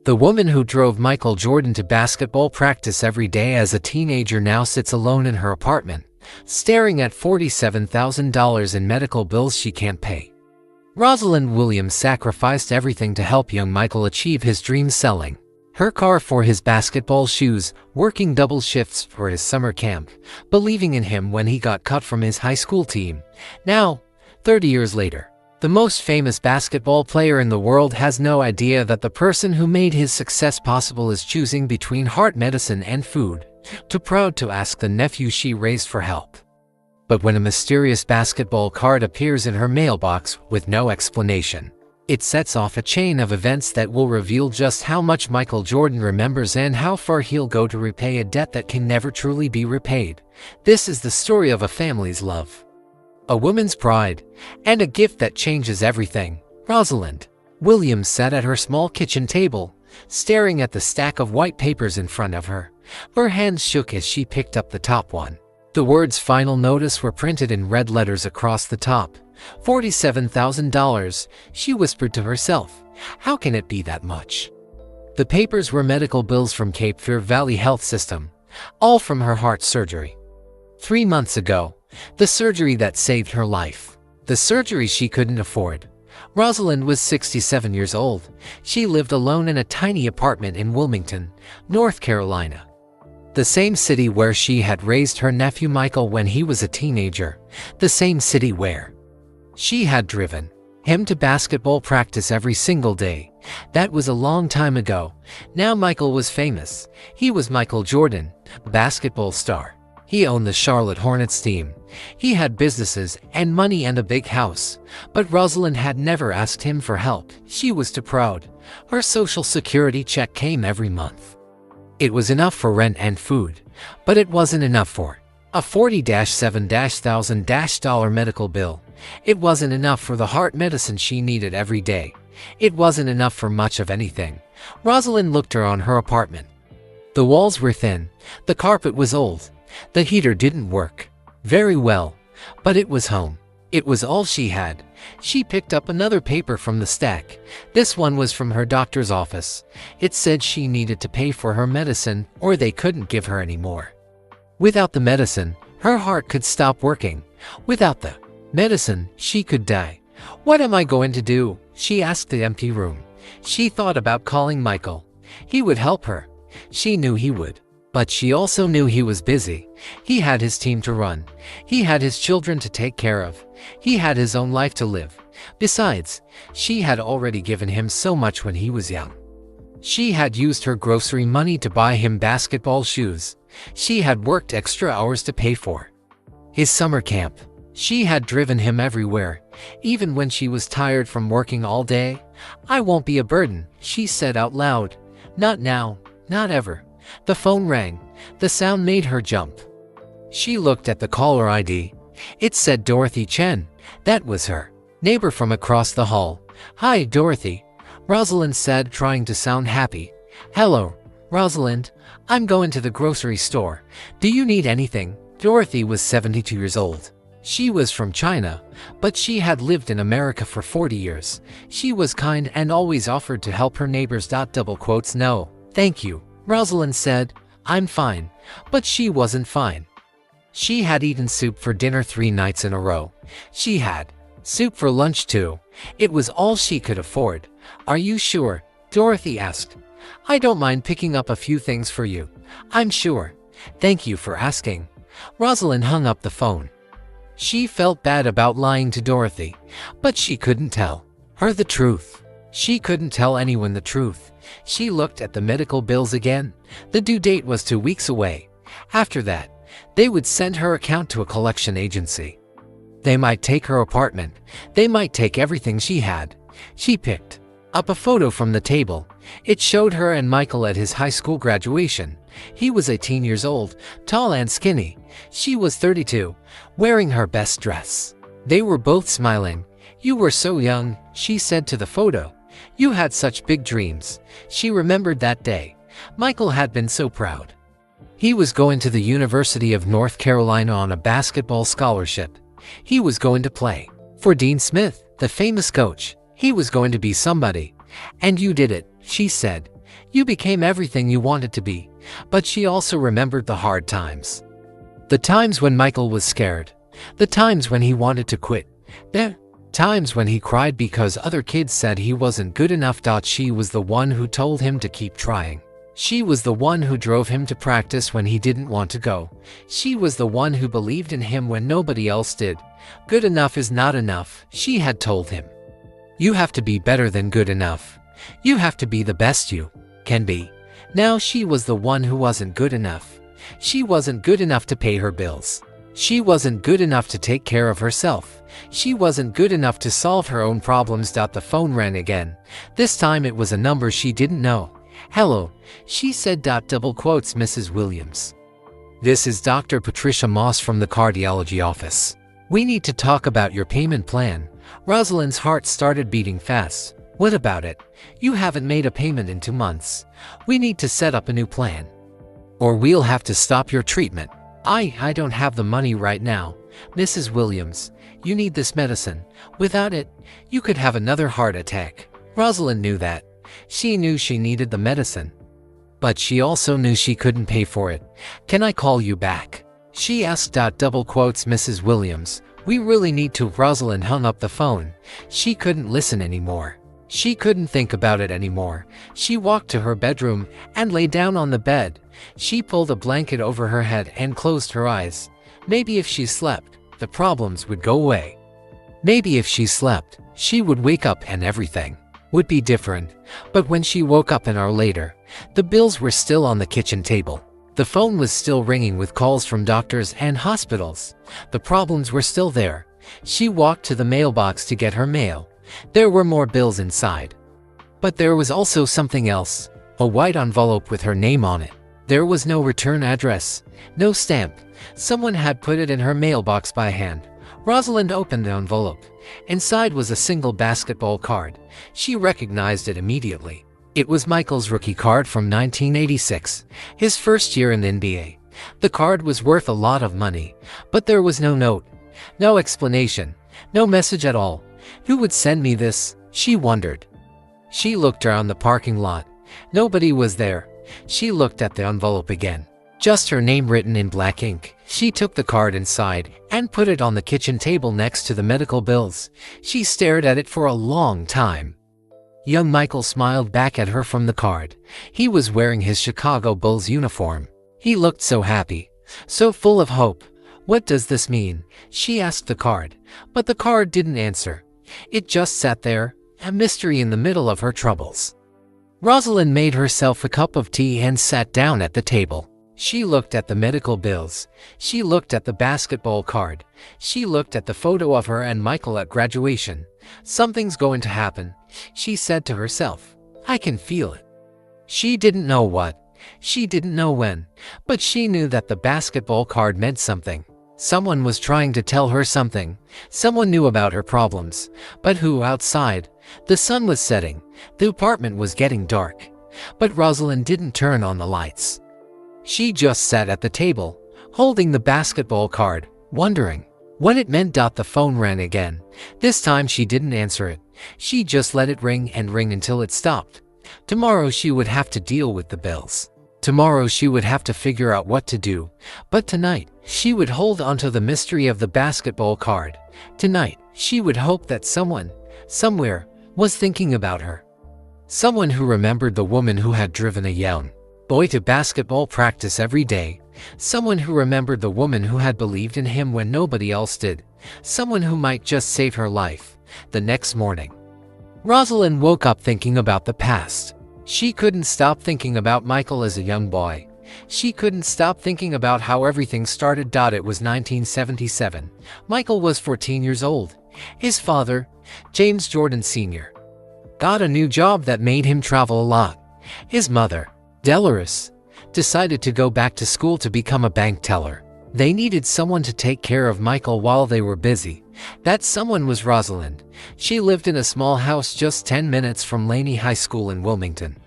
The woman who drove Michael Jordan to basketball practice every day as a teenager now sits alone in her apartment, staring at $47,000 in medical bills she can't pay. Rosalind Williams sacrificed everything to help young Michael achieve his dreams, selling her car for his basketball shoes, working double shifts for his summer camp, believing in him when he got cut from his high school team. Now, 30 years later, the most famous basketball player in the world has no idea that the person who made his success possible is choosing between heart medicine and food, too proud to ask the nephew she raised for help. But when a mysterious basketball card appears in her mailbox with no explanation, it sets off a chain of events that will reveal just how much Michael Jordan remembers and how far he'll go to repay a debt that can never truly be repaid. This is the story of a family's love, a woman's pride, and a gift that changes everything. Rosalind Williams sat at her small kitchen table, staring at the stack of white papers in front of her. Her hands shook as she picked up the top one. The words "Final Notice" were printed in red letters across the top. $47,000, she whispered to herself. How can it be that much? The papers were medical bills from Cape Fear Valley Health System, all from her heart surgery. 3 months ago, the surgery that saved her life. The surgery she couldn't afford. Rosalind was 67 years old. She lived alone in a tiny apartment in Wilmington, North Carolina, the same city where she had raised her nephew Michael when he was a teenager, the same city where she had driven him to basketball practice every single day. That was a long time ago. Now Michael was famous. He was Michael Jordan, basketball star. He owned the Charlotte Hornets team. He had businesses and money and a big house. But Rosalind had never asked him for help. She was too proud. Her Social Security check came every month. It was enough for rent and food, but it wasn't enough for a $47,000 medical bill. It wasn't enough for the heart medicine she needed every day. It wasn't enough for much of anything. Rosalind looked around her apartment. The walls were thin. The carpet was old. The heater didn't work very well, but it was home. It was all she had. She picked up another paper from the stack. This one was from her doctor's office. It said she needed to pay for her medicine or they couldn't give her any more. Without the medicine, her heart could stop working. Without the medicine, she could die. What am I going to do? She asked the empty room. She thought about calling Michael. He would help her. She knew he would. But she also knew he was busy. He had his team to run. He had his children to take care of. He had his own life to live. Besides, she had already given him so much when he was young. She had used her grocery money to buy him basketball shoes. She had worked extra hours to pay for his summer camp. She had driven him everywhere, even when she was tired from working all day. I won't be a burden, she said out loud. Not now, not ever. The phone rang. The sound made her jump. She looked at the caller ID. It said Dorothy Chen. That was her neighbor from across the hall. Hi, Dorothy, Rosalind said, trying to sound happy. Hello, Rosalind. I'm going to the grocery store. Do you need anything? Dorothy was 72 years old. She was from China, but she had lived in America for 40 years. She was kind and always offered to help her neighbors. No, thank you, Rosalind said. I'm fine. But she wasn't fine. She had eaten soup for dinner 3 nights in a row. She had soup for lunch too. It was all she could afford. Are you sure? Dorothy asked. I don't mind picking up a few things for you. I'm sure. Thank you for asking. Rosalind hung up the phone. She felt bad about lying to Dorothy, but she couldn't tell her the truth. She couldn't tell anyone the truth. She looked at the medical bills again. The due date was 2 weeks away. After that, they would send her account to a collection agency. They might take her apartment. They might take everything she had. She picked up a photo from the table. It showed her and Michael at his high school graduation. He was 18 years old, tall and skinny. She was 32, wearing her best dress. They were both smiling. You were so young, she said to the photo. You had such big dreams. She remembered that day. Michael had been so proud. He was going to the University of North Carolina on a basketball scholarship. He was going to play for Dean Smith, the famous coach. He was going to be somebody. And you did it, she said. You became everything you wanted to be. But she also remembered the hard times. The times when Michael was scared. The times when he wanted to quit. The times when he cried because other kids said he wasn't good enough. She was the one who told him to keep trying. She was the one who drove him to practice when he didn't want to go. She was the one who believed in him when nobody else did. Good enough is not enough, she had told him. You have to be better than good enough. You have to be the best you can be. Now she was the one who wasn't good enough. She wasn't good enough to pay her bills. She wasn't good enough to take care of herself. She wasn't good enough to solve her own problems. The phone rang again. This time it was a number she didn't know. Hello, she said. Double quotes, Mrs. Williams. This is Dr. Patricia Moss from the cardiology office. We need to talk about your payment plan. Rosalind's heart started beating fast. What about it? You haven't made a payment in 2 months. We need to set up a new plan. Or we'll have to stop your treatment. I don't have the money right now. Mrs. Williams, you need this medicine. Without it, you could have another heart attack. Rosalind knew that. She knew she needed the medicine. But she also knew she couldn't pay for it. Can I call you back? She asked. Double quotes, Mrs. Williams. We really need to. Rosalind hung up the phone. She couldn't listen anymore. She couldn't think about it anymore. She walked to her bedroom and lay down on the bed. She pulled a blanket over her head and closed her eyes. Maybe if she slept, the problems would go away. Maybe if she slept, she would wake up and everything would be different. But when she woke up an hour later, the bills were still on the kitchen table. The phone was still ringing with calls from doctors and hospitals. The problems were still there. She walked to the mailbox to get her mail. There were more bills inside. But there was also something else, a white envelope with her name on it. There was no return address, no stamp. Someone had put it in her mailbox by hand. Rosalind opened the envelope. Inside was a single basketball card. She recognized it immediately. It was Michael's rookie card from 1986, his first year in the NBA. The card was worth a lot of money, but there was no note, no explanation, no message at all. Who would send me this? She wondered. She looked around the parking lot. Nobody was there. She looked at the envelope again. Just her name written in black ink. She took the card inside and put it on the kitchen table next to the medical bills. She stared at it for a long time. Young Michael smiled back at her from the card. He was wearing his Chicago Bulls uniform. He looked so happy, so full of hope. What does this mean? She asked the card, but the card didn't answer. It just sat there, a mystery in the middle of her troubles. Rosalind made herself a cup of tea and sat down at the table. She looked at the medical bills. She looked at the basketball card. She looked at the photo of her and Michael at graduation. Something's going to happen, she said to herself. I can feel it. She didn't know what. She didn't know when. But she knew that the basketball card meant something. Someone was trying to tell her something. Someone knew about her problems. But who? Outside, the sun was setting. The apartment was getting dark. But Rosalind didn't turn on the lights. She just sat at the table, holding the basketball card, wondering what it meant. The phone rang again. This time she didn't answer it. She just let it ring and ring until it stopped. Tomorrow she would have to deal with the bills. Tomorrow she would have to figure out what to do. But tonight, she would hold onto the mystery of the basketball card. Tonight, she would hope that someone, somewhere, was thinking about her. Someone who remembered the woman who had driven a young boy to basketball practice every day. Someone who remembered the woman who had believed in him when nobody else did. Someone who might just save her life. The next morning, Rosalind woke up thinking about the past. She couldn't stop thinking about Michael as a young boy. She couldn't stop thinking about how everything started. It was 1977. Michael was 14 years old. His father, James Jordan Sr., got a new job that made him travel a lot. His mother, Dolores, decided to go back to school to become a bank teller. They needed someone to take care of Michael while they were busy. That someone was Rosalind. She lived in a small house just 10 minutes from Laney High School in Wilmington.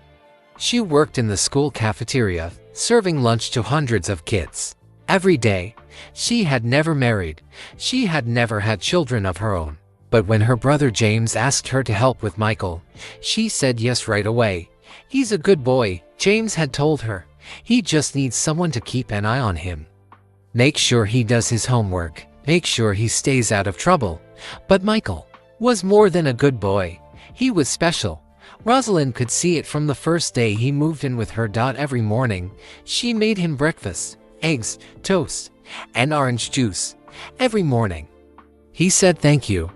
She worked in the school cafeteria, serving lunch to hundreds of kids. Every day, she had never married. She had never had children of her own. But when her brother James asked her to help with Michael, she said yes right away. "He's a good boy," James had told her. "He just needs someone to keep an eye on him. Make sure he does his homework. Make sure he stays out of trouble." But Michael was more than a good boy. He was special. Rosalind could see it from the first day he moved in with her. Every morning, she made him breakfast, eggs, toast, and orange juice. Every morning. He said thank you,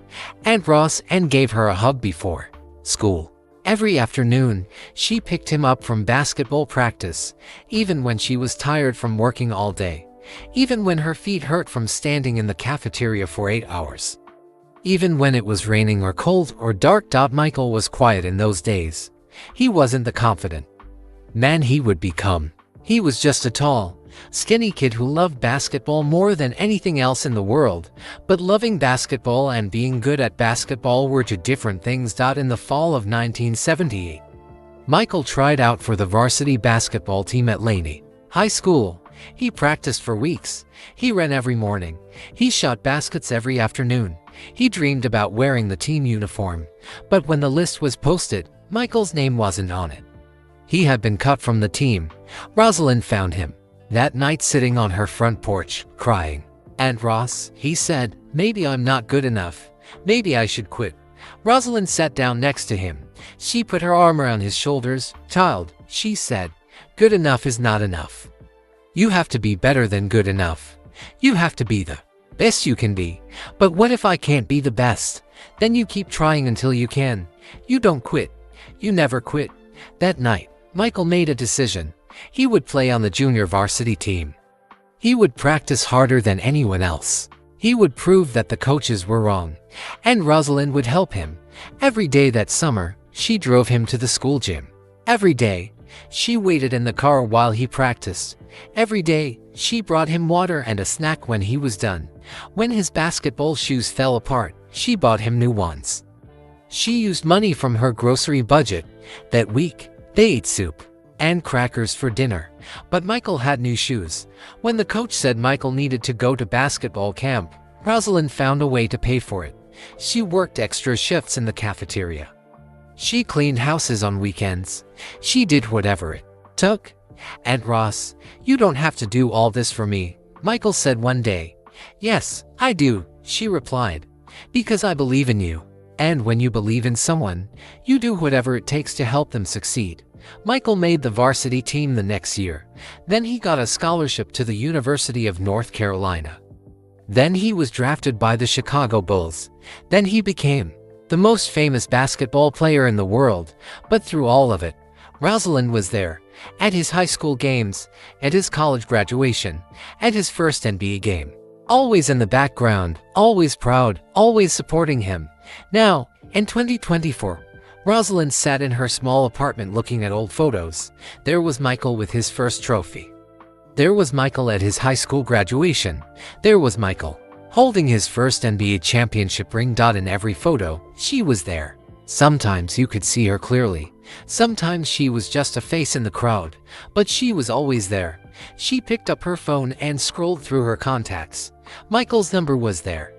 Aunt Ross, and gave her a hug before school. Every afternoon, she picked him up from basketball practice, even when she was tired from working all day. Even when her feet hurt from standing in the cafeteria for 8 hours. Even when it was raining or cold or dark. Michael was quiet in those days. He wasn't the confident man he would become. He was just a tall, skinny kid who loved basketball more than anything else in the world. But loving basketball and being good at basketball were two different things. In the fall of 1978, Michael tried out for the varsity basketball team at Laney High School. He practiced for weeks. He ran every morning. He shot baskets every afternoon. He dreamed about wearing the team uniform. But when the list was posted, Michael's name wasn't on it. He had been cut from the team. Rosalind found him that night sitting on her front porch, crying. "Aunt Ross," he said, "maybe I'm not good enough. Maybe I should quit." Rosalind sat down next to him. She put her arm around his shoulders. "Child," she said, "good enough is not enough. You have to be better than good enough. You have to be the best you can be. But what if I can't be the best? Then you keep trying until you can. You don't quit. You never quit." That night, Michael made a decision. He would play on the junior varsity team. He would practice harder than anyone else. He would prove that the coaches were wrong. And Rosalind would help him. Every day that summer, she drove him to the school gym. Every day, she waited in the car while he practiced. Every day, she brought him water and a snack when he was done. When his basketball shoes fell apart, she bought him new ones. She used money from her grocery budget. That week, they ate soup and crackers for dinner. But Michael had new shoes. When the coach said Michael needed to go to basketball camp, Rosalind found a way to pay for it. She worked extra shifts in the cafeteria. She cleaned houses on weekends. She did whatever it took. "Aunt Ross, you don't have to do all this for me," Michael said one day. "Yes, I do," she replied, "because I believe in you. And when you believe in someone, you do whatever it takes to help them succeed." Michael made the varsity team the next year. Then he got a scholarship to the University of North Carolina. Then he was drafted by the Chicago Bulls. Then he became the most famous basketball player in the world. But through all of it, Rosalind was there. At his high school games, at his college graduation, at his first NBA game. Always in the background, always proud, always supporting him. Now, in 2024, Rosalind sat in her small apartment looking at old photos. There was Michael with his first trophy. There was Michael at his high school graduation. There was Michael holding his first NBA championship ring. In every photo, she was there. Sometimes you could see her clearly. Sometimes she was just a face in the crowd. But she was always there. She picked up her phone and scrolled through her contacts. Michael's number was there.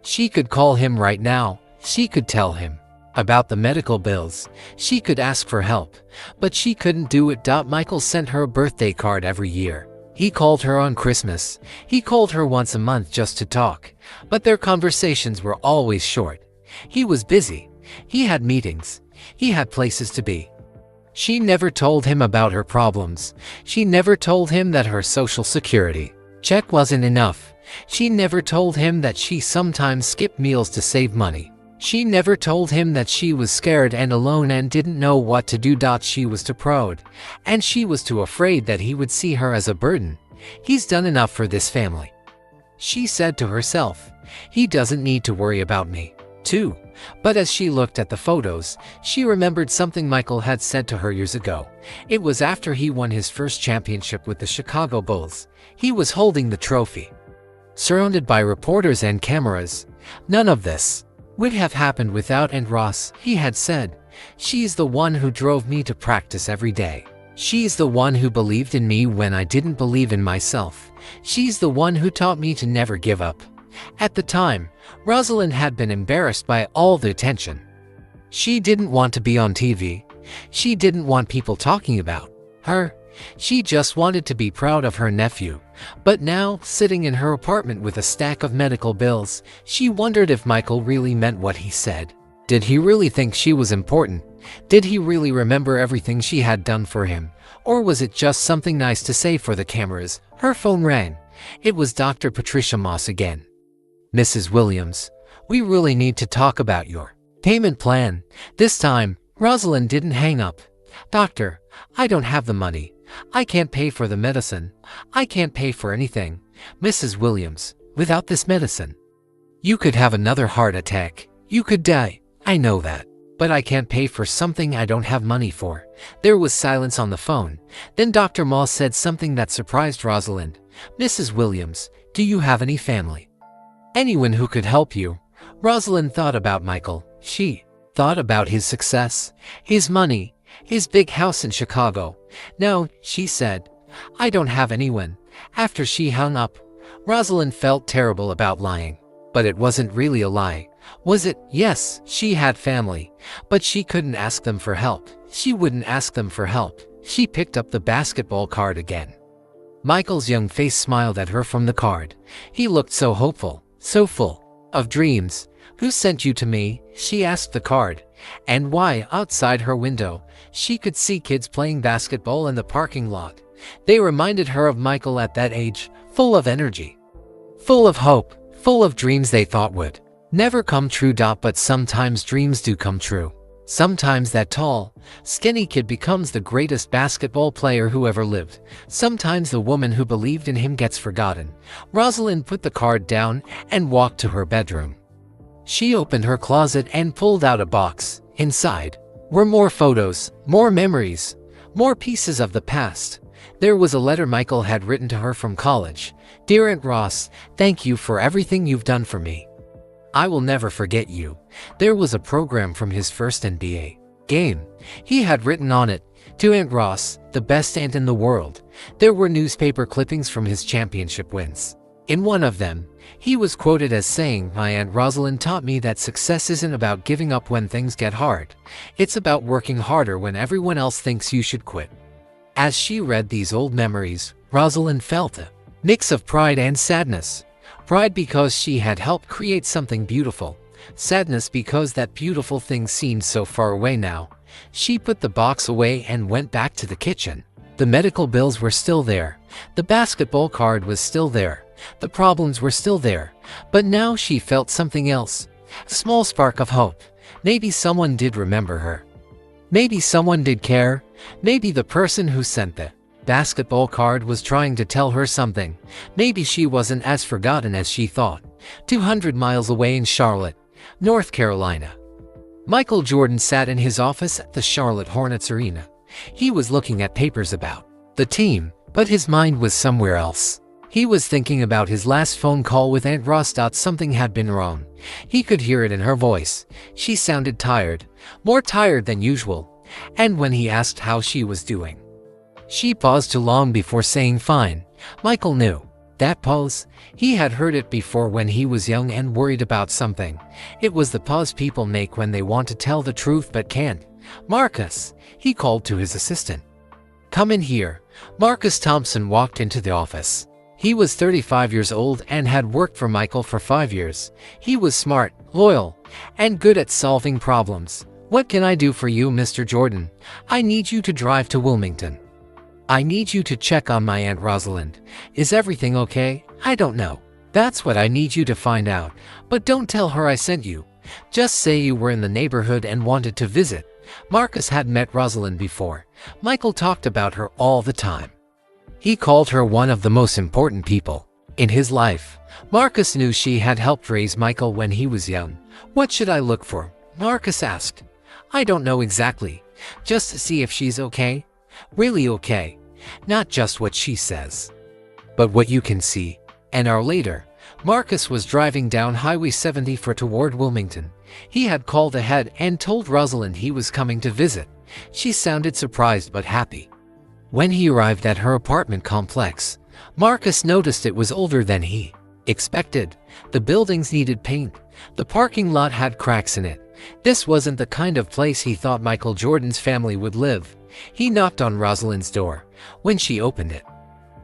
She could call him right now. She could tell him about the medical bills. She could ask for help. But she couldn't do it. Michael sent her a birthday card every year. He called her on Christmas. He called her once a month just to talk. But their conversations were always short. He was busy. He had meetings. He had places to be. She never told him about her problems. She never told him that her social security check wasn't enough. She never told him that she sometimes skipped meals to save money. She never told him that she was scared and alone and didn't know what to do. She was too proud, and she was too afraid that he would see her as a burden. He's done enough for this family, she said to herself. He doesn't need to worry about me, too. But as she looked at the photos, she remembered something Michael had said to her years ago. It was after he won his first championship with the Chicago Bulls. He was holding the trophy, surrounded by reporters and cameras. None of this would have happened without Aunt Ross, he had said. She's the one who drove me to practice every day. She's the one who believed in me when I didn't believe in myself. She's the one who taught me to never give up. At the time, Rosalind had been embarrassed by all the attention. She didn't want to be on TV. She didn't want people talking about her. She just wanted to be proud of her nephew. But now, sitting in her apartment with a stack of medical bills, she wondered if Michael really meant what he said. Did he really think she was important? Did he really remember everything she had done for him? Or was it just something nice to say for the cameras? Her phone rang. It was Dr. Patricia Moss again. "Mrs. Williams, we really need to talk about your payment plan." This time, Rosalind didn't hang up. "Doctor, I don't have the money. I can't pay for the medicine. I can't pay for anything. Mrs. Williams, without this medicine, you could have another heart attack. You could die. I know that. But I can't pay for something I don't have money for." There was silence on the phone. Then Dr. Moss said something that surprised Rosalind. "Mrs. Williams, do you have any family? Anyone who could help you?" Rosalind thought about Michael. She thought about his success, his money, his big house in Chicago. "No," she said, "I don't have anyone." After she hung up, Rosalind felt terrible about lying. But it wasn't really a lie, was it? Yes, she had family, but she couldn't ask them for help. She wouldn't ask them for help. She picked up the basketball card again. Michael's young face smiled at her from the card. He looked so hopeful, so full of dreams. "Who sent you to me?" she asked the card. And why? Outside her window, she could see kids playing basketball in the parking lot. They reminded her of Michael at that age, full of energy, full of hope, full of dreams they thought would never come true. But sometimes dreams do come true. Sometimes that tall, skinny kid becomes the greatest basketball player who ever lived. Sometimes the woman who believed in him gets forgotten. Rosalind put the card down and walked to her bedroom. She opened her closet and pulled out a box. Inside were more photos, more memories, more pieces of the past. There was a letter Michael had written to her from college. "Dear Aunt Ross, thank you for everything you've done for me. I will never forget you." There was a program from his first NBA game. He had written on it, "To Aunt Ross, the best aunt in the world." There were newspaper clippings from his championship wins. In one of them, he was quoted as saying, "My Aunt Rosalind taught me that success isn't about giving up when things get hard. It's about working harder when everyone else thinks you should quit." As she read these old memories, Rosalind felt a mix of pride and sadness. Pride because she had helped create something beautiful. Sadness because that beautiful thing seemed so far away now. She put the box away and went back to the kitchen. The medical bills were still there. The basketball card was still there. The problems were still there. But now she felt something else. A small spark of hope. Maybe someone did remember her. Maybe someone did care. Maybe the person who sent the basketball card was trying to tell her something. Maybe she wasn't as forgotten as she thought. 200 miles away in Charlotte, North Carolina, Michael Jordan sat in his office at the Charlotte Hornets arena. He was looking at papers about the team, but his mind was somewhere else. He was thinking about his last phone call with Aunt Ross. Something had been wrong. He could hear it in her voice. She sounded tired, more tired than usual. And when he asked how she was doing, she paused too long before saying fine. Michael knew that pause. He had heard it before when he was young and worried about something. It was the pause people make when they want to tell the truth but can't. "Marcus," he called to his assistant. "Come in here." Marcus Thompson walked into the office. He was 35 years old and had worked for Michael for 5 years. He was smart, loyal, and good at solving problems. "What can I do for you, Mr. Jordan?" "I need you to drive to Wilmington. I need you to check on my Aunt Rosalind. Is everything okay?" "I don't know. That's what I need you to find out. But don't tell her I sent you. Just say you were in the neighborhood and wanted to visit." Marcus had met Rosalind before. Michael talked about her all the time. He called her one of the most important people in his life. Marcus knew she had helped raise Michael when he was young. "What should I look for?" Marcus asked. "I don't know exactly. Just to see if she's okay. Really okay. Not just what she says, but what you can see." An hour later, Marcus was driving down Highway 74 toward Wilmington. He had called ahead and told Rosalind he was coming to visit. She sounded surprised but happy. When he arrived at her apartment complex, Marcus noticed it was older than he expected. The buildings needed paint, The parking lot had cracks in it. This wasn't the kind of place he thought Michael Jordan's family would live. He knocked on Rosalind's door. When she opened it,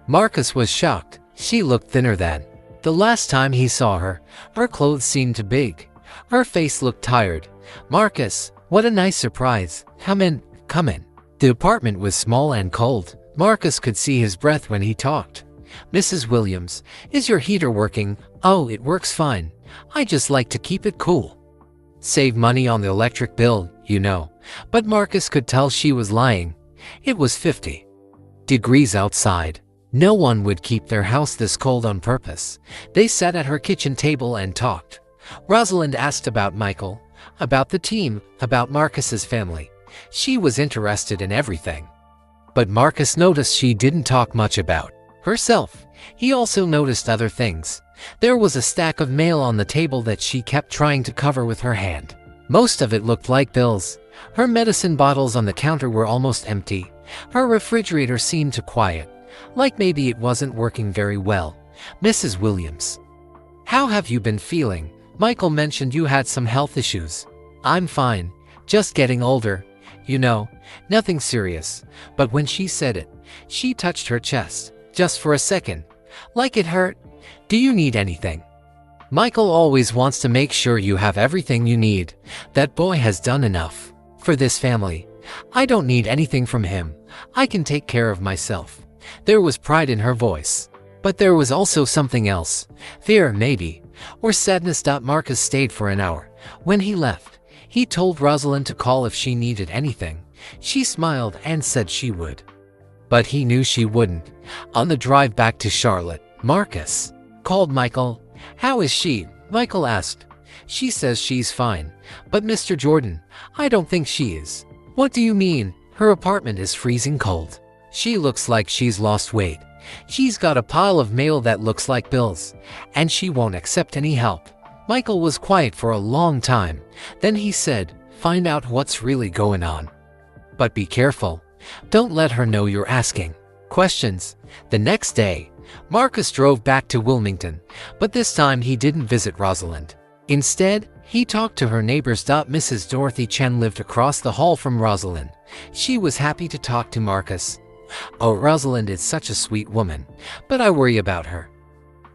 Marcus was shocked. She looked thinner than the last time he saw her. Her clothes seemed too big. Her face looked tired. "Marcus, what a nice surprise. Come in, come in." The apartment was small and cold. Marcus could see his breath when he talked. "Mrs. Williams, is your heater working?" "Oh, it works fine. I just like to keep it cool. Save money on the electric bill, you know." But Marcus could tell she was lying. It was 50 degrees outside. No one would keep their house this cold on purpose. They sat at her kitchen table and talked. Rosalind asked about Michael, about the team, about Marcus's family. She was interested in everything. But Marcus noticed she didn't talk much about herself. He also noticed other things. There was a stack of mail on the table that she kept trying to cover with her hand. Most of it looked like bills. Her medicine bottles on the counter were almost empty. Her refrigerator seemed too quiet, like maybe it wasn't working very well. "Mrs. Williams, how have you been feeling? Michael mentioned you had some health issues." "I'm fine, just getting older. You know, nothing serious." But when she said it, she touched her chest, just for a second, like it hurt. "Do you need anything?" "Michael always wants to make sure you have everything you need. That boy has done enough for this family. I don't need anything from him. I can take care of myself." There was pride in her voice. But there was also something else. Fear, maybe, or sadness. Marcus stayed for an hour. When he left, he told Rosalind to call if she needed anything. She smiled and said she would. But he knew she wouldn't. On the drive back to Charlotte, Marcus called Michael. "How is she?" Michael asked. "She says she's fine. But Mr. Jordan, I don't think she is." "What do you mean?" "Her apartment is freezing cold. She looks like she's lost weight. She's got a pile of mail that looks like bills, and she won't accept any help." Michael was quiet for a long time. Then he said, "Find out what's really going on. But be careful. Don't let her know you're asking questions." The next day, Marcus drove back to Wilmington, but this time he didn't visit Rosalind. Instead, he talked to her neighbors. Mrs. Dorothy Chen lived across the hall from Rosalind. She was happy to talk to Marcus. "Oh, Rosalind is such a sweet woman, but I worry about her."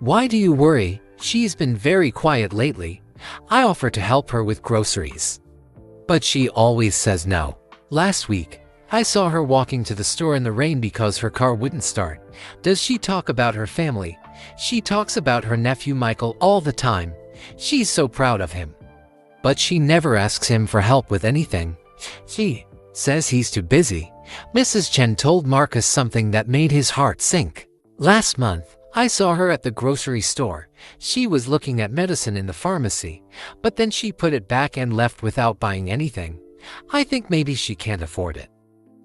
"Why do you worry? She's been very quiet lately. I offer to help her with groceries, but she always says no. Last week, I saw her walking to the store in the rain because her car wouldn't start." "Does she talk about her family?" "She talks about her nephew Michael all the time. She's so proud of him. But she never asks him for help with anything. She says he's too busy." Mrs. Chen told Marcus something that made his heart sink. "Last month, I saw her at the grocery store. She was looking at medicine in the pharmacy, but then she put it back and left without buying anything. I think maybe she can't afford it."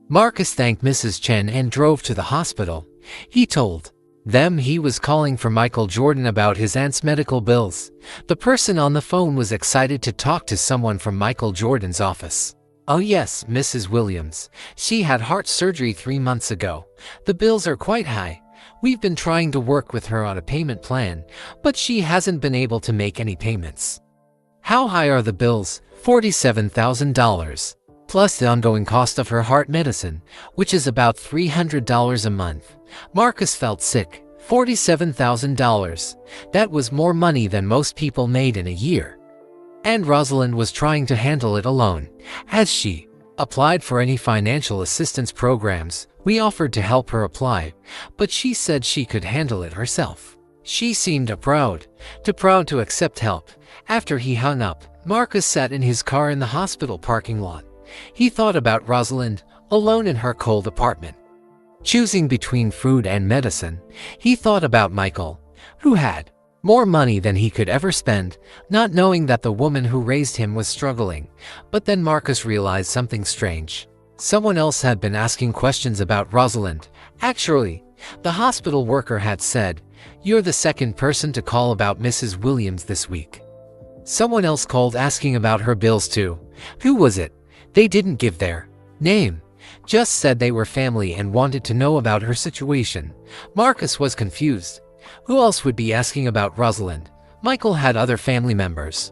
Marcus thanked Mrs. Chen and drove to the hospital. He told them he was calling for Michael Jordan about his aunt's medical bills. The person on the phone was excited to talk to someone from Michael Jordan's office. "Oh yes, Mrs. Williams. She had heart surgery 3 months ago. The bills are quite high. We've been trying to work with her on a payment plan, but she hasn't been able to make any payments." "How high are the bills?" $47,000. Plus the ongoing cost of her heart medicine, which is about $300 a month. Marcus felt sick. $47,000. That was more money than most people made in a year. And Rosalind was trying to handle it alone. As she applied for any financial assistance programs, we offered to help her apply, but she said she could handle it herself. She seemed too proud to accept help. After he hung up, Marcus sat in his car in the hospital parking lot. He thought about Rosalind, alone in her cold apartment. Choosing between food and medicine, he thought about Michael, who had more money than he could ever spend, not knowing that the woman who raised him was struggling. But then Marcus realized something strange. Someone else had been asking questions about Rosalind. Actually, the hospital worker had said, "You're the second person to call about Mrs. Williams this week." Someone else called asking about her bills too. Who was it? They didn't give their name, just said they were family and wanted to know about her situation. Marcus was confused. Who else would be asking about Rosalind? Michael had other family members.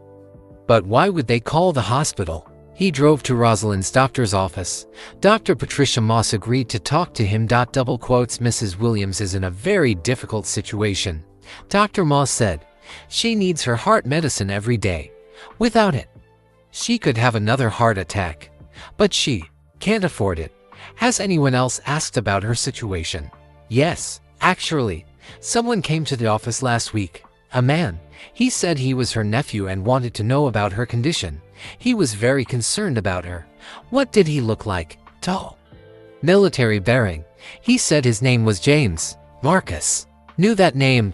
But why would they call the hospital? He drove to Rosalind's doctor's office. Dr. Patricia Moss agreed to talk to him. Double quotes, Mrs. Williams is in a very difficult situation. Dr. Moss said, she needs her heart medicine every day. Without it, she could have another heart attack. But she can't afford it. Has anyone else asked about her situation? Yes, actually, someone came to the office last week. A man. He said he was her nephew and wanted to know about her condition. He was very concerned about her. What did he look like? Tall. Military bearing. He said his name was James. Marcus knew that name.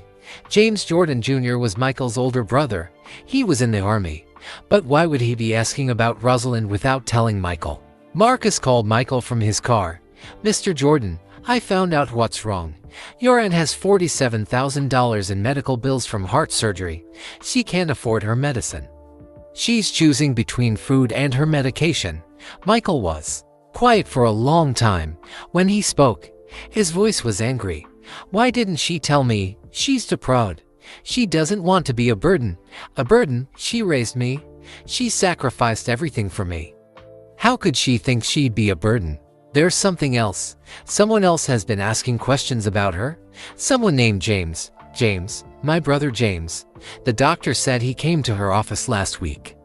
James Jordan Jr. was Michael's older brother. He was in the army. But why would he be asking about Rosalind without telling Michael? Marcus called Michael from his car. Mr. Jordan, I found out what's wrong. Your aunt has $47,000 in medical bills from heart surgery. She can't afford her medicine. She's choosing between food and her medication. Michael was quiet for a long time. When he spoke, his voice was angry. Why didn't she tell me? She's too proud. She doesn't want to be a burden. A burden? She raised me. She sacrificed everything for me. How could she think she'd be a burden? There's something else. Someone else has been asking questions about her. Someone named James. James, my brother James. The doctor said he came to her office last week.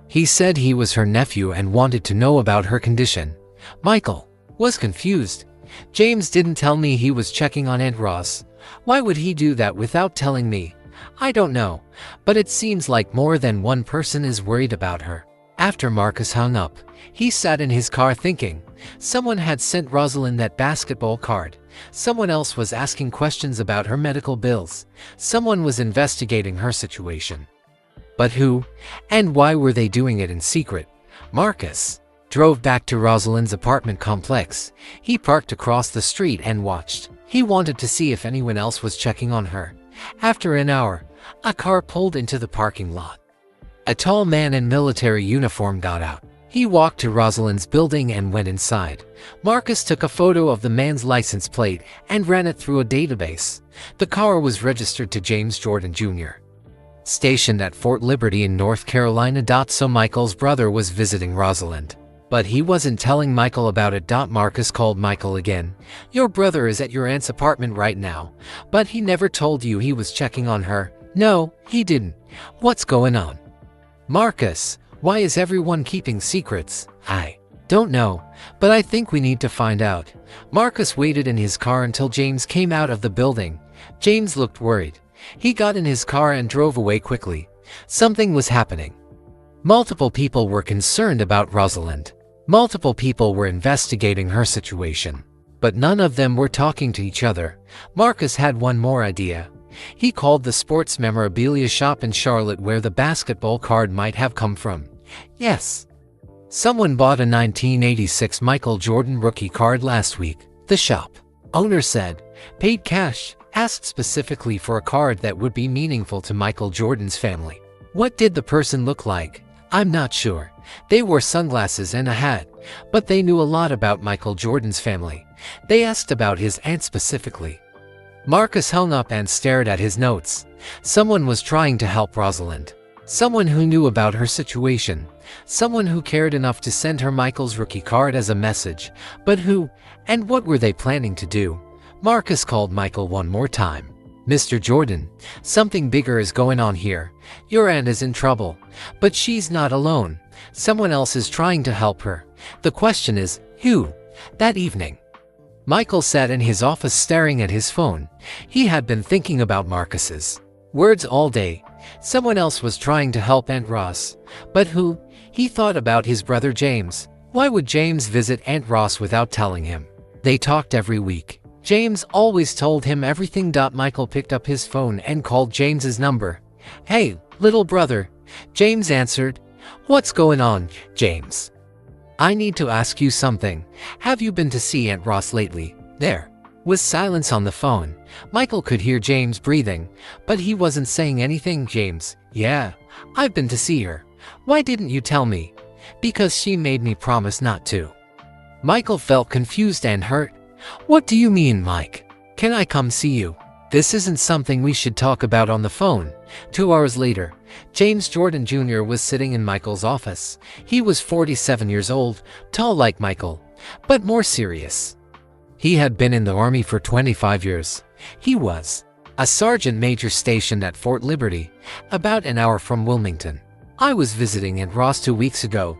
He said he was her nephew and wanted to know about her condition. Michael was confused. James didn't tell me he was checking on Aunt Ross. Why would he do that without telling me? I don't know, but it seems like more than one person is worried about her. After Marcus hung up, he sat in his car thinking. Someone had sent Rosalind that basketball card. Someone else was asking questions about her medical bills. Someone was investigating her situation. But who and why were they doing it in secret? Marcus drove back to Rosalind's apartment complex. He parked across the street and watched. He wanted to see if anyone else was checking on her. After an hour, a car pulled into the parking lot. A tall man in military uniform got out. He walked to Rosalind's building and went inside. Marcus took a photo of the man's license plate and ran it through a database. The car was registered to James Jordan Jr., stationed at Fort Liberty in North Carolina. So Michael's brother was visiting Rosalind. But he wasn't telling Michael about it. Marcus called Michael again. Your brother is at your aunt's apartment right now, but he never told you he was checking on her. No, he didn't. What's going on? Marcus, why is everyone keeping secrets? I don't know, but I think we need to find out. Marcus waited in his car until James came out of the building. James looked worried. He got in his car and drove away quickly. Something was happening. Multiple people were concerned about Rosalind. Multiple people were investigating her situation. But none of them were talking to each other. Marcus had one more idea. He called the sports memorabilia shop in Charlotte where the basketball card might have come from. Yes. Someone bought a 1986 Michael Jordan rookie card last week. The shop owner said, paid cash, asked specifically for a card that would be meaningful to Michael Jordan's family. What did the person look like? I'm not sure. They wore sunglasses and a hat, but they knew a lot about Michael Jordan's family. They asked about his aunt specifically. Marcus hung up and stared at his notes. Someone was trying to help Rosalind. Someone who knew about her situation. Someone who cared enough to send her Michael's rookie card as a message. But who and what were they planning to do? Marcus called Michael one more time. Mr. Jordan, something bigger is going on here. Your aunt is in trouble, but she's not alone. Someone else is trying to help her. The question is, who? That evening, Michael sat in his office staring at his phone. He had been thinking about Marcus's words all day. Someone else was trying to help Aunt Ross. But who? He thought about his brother James. Why would James visit Aunt Ross without telling him? They talked every week. James always told him everything. Michael picked up his phone and called James's number. Hey, little brother. James answered. What's going on, James? I need to ask you something. Have you been to see Aunt Ross lately? There was silence on the phone. Michael could hear James breathing, but he wasn't saying anything. James, yeah, I've been to see her. Why didn't you tell me? Because she made me promise not to. Michael felt confused and hurt. What do you mean, Mike? Can I come see you? This isn't something we should talk about on the phone. 2 hours later, James Jordan Jr. was sitting in Michael's office. He was 47 years old, tall like Michael, but more serious. He had been in the Army for 25 years. He was a sergeant major stationed at Fort Liberty, about an hour from Wilmington. I was visiting Aunt Ross 2 weeks ago,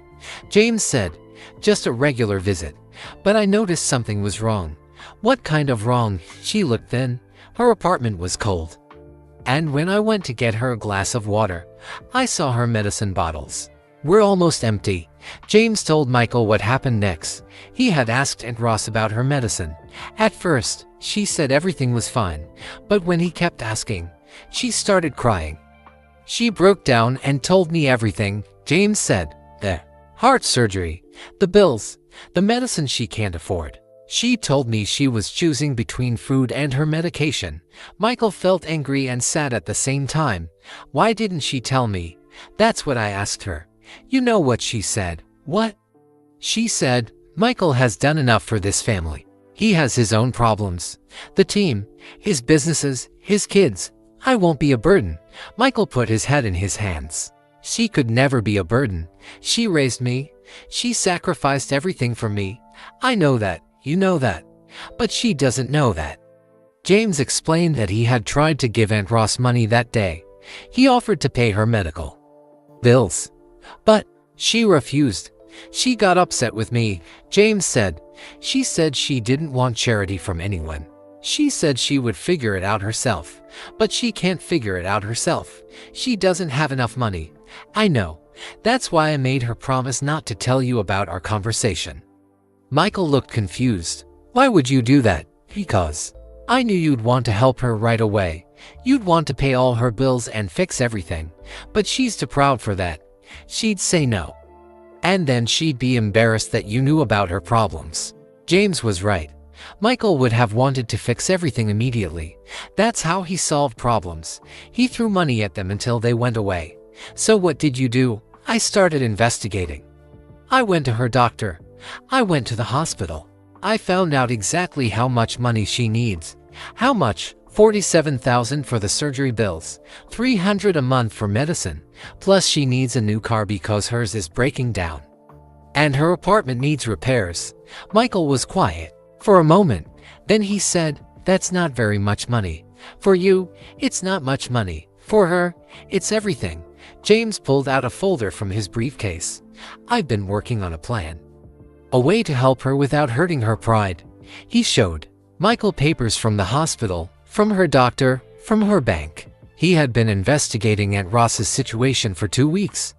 James said. Just a regular visit, but I noticed something was wrong. What kind of wrong? She looked thin. Her apartment was cold. And when I went to get her a glass of water, I saw her medicine bottles were almost empty. James told Michael what happened next. He had asked Aunt Ross about her medicine. At first, she said everything was fine, but when he kept asking, she started crying. She broke down and told me everything, James said. The heart surgery, the bills, the medicine she can't afford. She told me she was choosing between food and her medication. Michael felt angry and sad at the same time. Why didn't she tell me? That's what I asked her. You know what she said? What? She said, Michael has done enough for this family. He has his own problems. The team, his businesses, his kids. I won't be a burden. Michael put his head in his hands. She could never be a burden. She raised me. She sacrificed everything for me. I know that. You know that. But she doesn't know that. James explained that he had tried to give Aunt Ross money that day. He offered to pay her medical bills, but she refused. She got upset with me, James said. She said she didn't want charity from anyone. She said she would figure it out herself, but she can't figure it out herself. She doesn't have enough money. I know. That's why I made her promise not to tell you about our conversation. Michael looked confused. Why would you do that? Because I knew you'd want to help her right away. You'd want to pay all her bills and fix everything. But she's too proud for that. She'd say no. And then she'd be embarrassed that you knew about her problems. James was right. Michael would have wanted to fix everything immediately. That's how he solved problems. He threw money at them until they went away. So what did you do? I started investigating. I went to her doctor. I went to the hospital. I found out exactly how much money she needs. How much? $47,000 for the surgery bills, $300 a month for medicine, plus she needs a new car because hers is breaking down. And her apartment needs repairs. Michael was quiet for a moment. Then he said, that's not very much money. For you, it's not much money. For her, it's everything. James pulled out a folder from his briefcase. I've been working on a plan. A way to help her without hurting her pride. He showed Michael papers from the hospital, from her doctor, from her bank. He had been investigating Aunt Ross's situation for 2 weeks.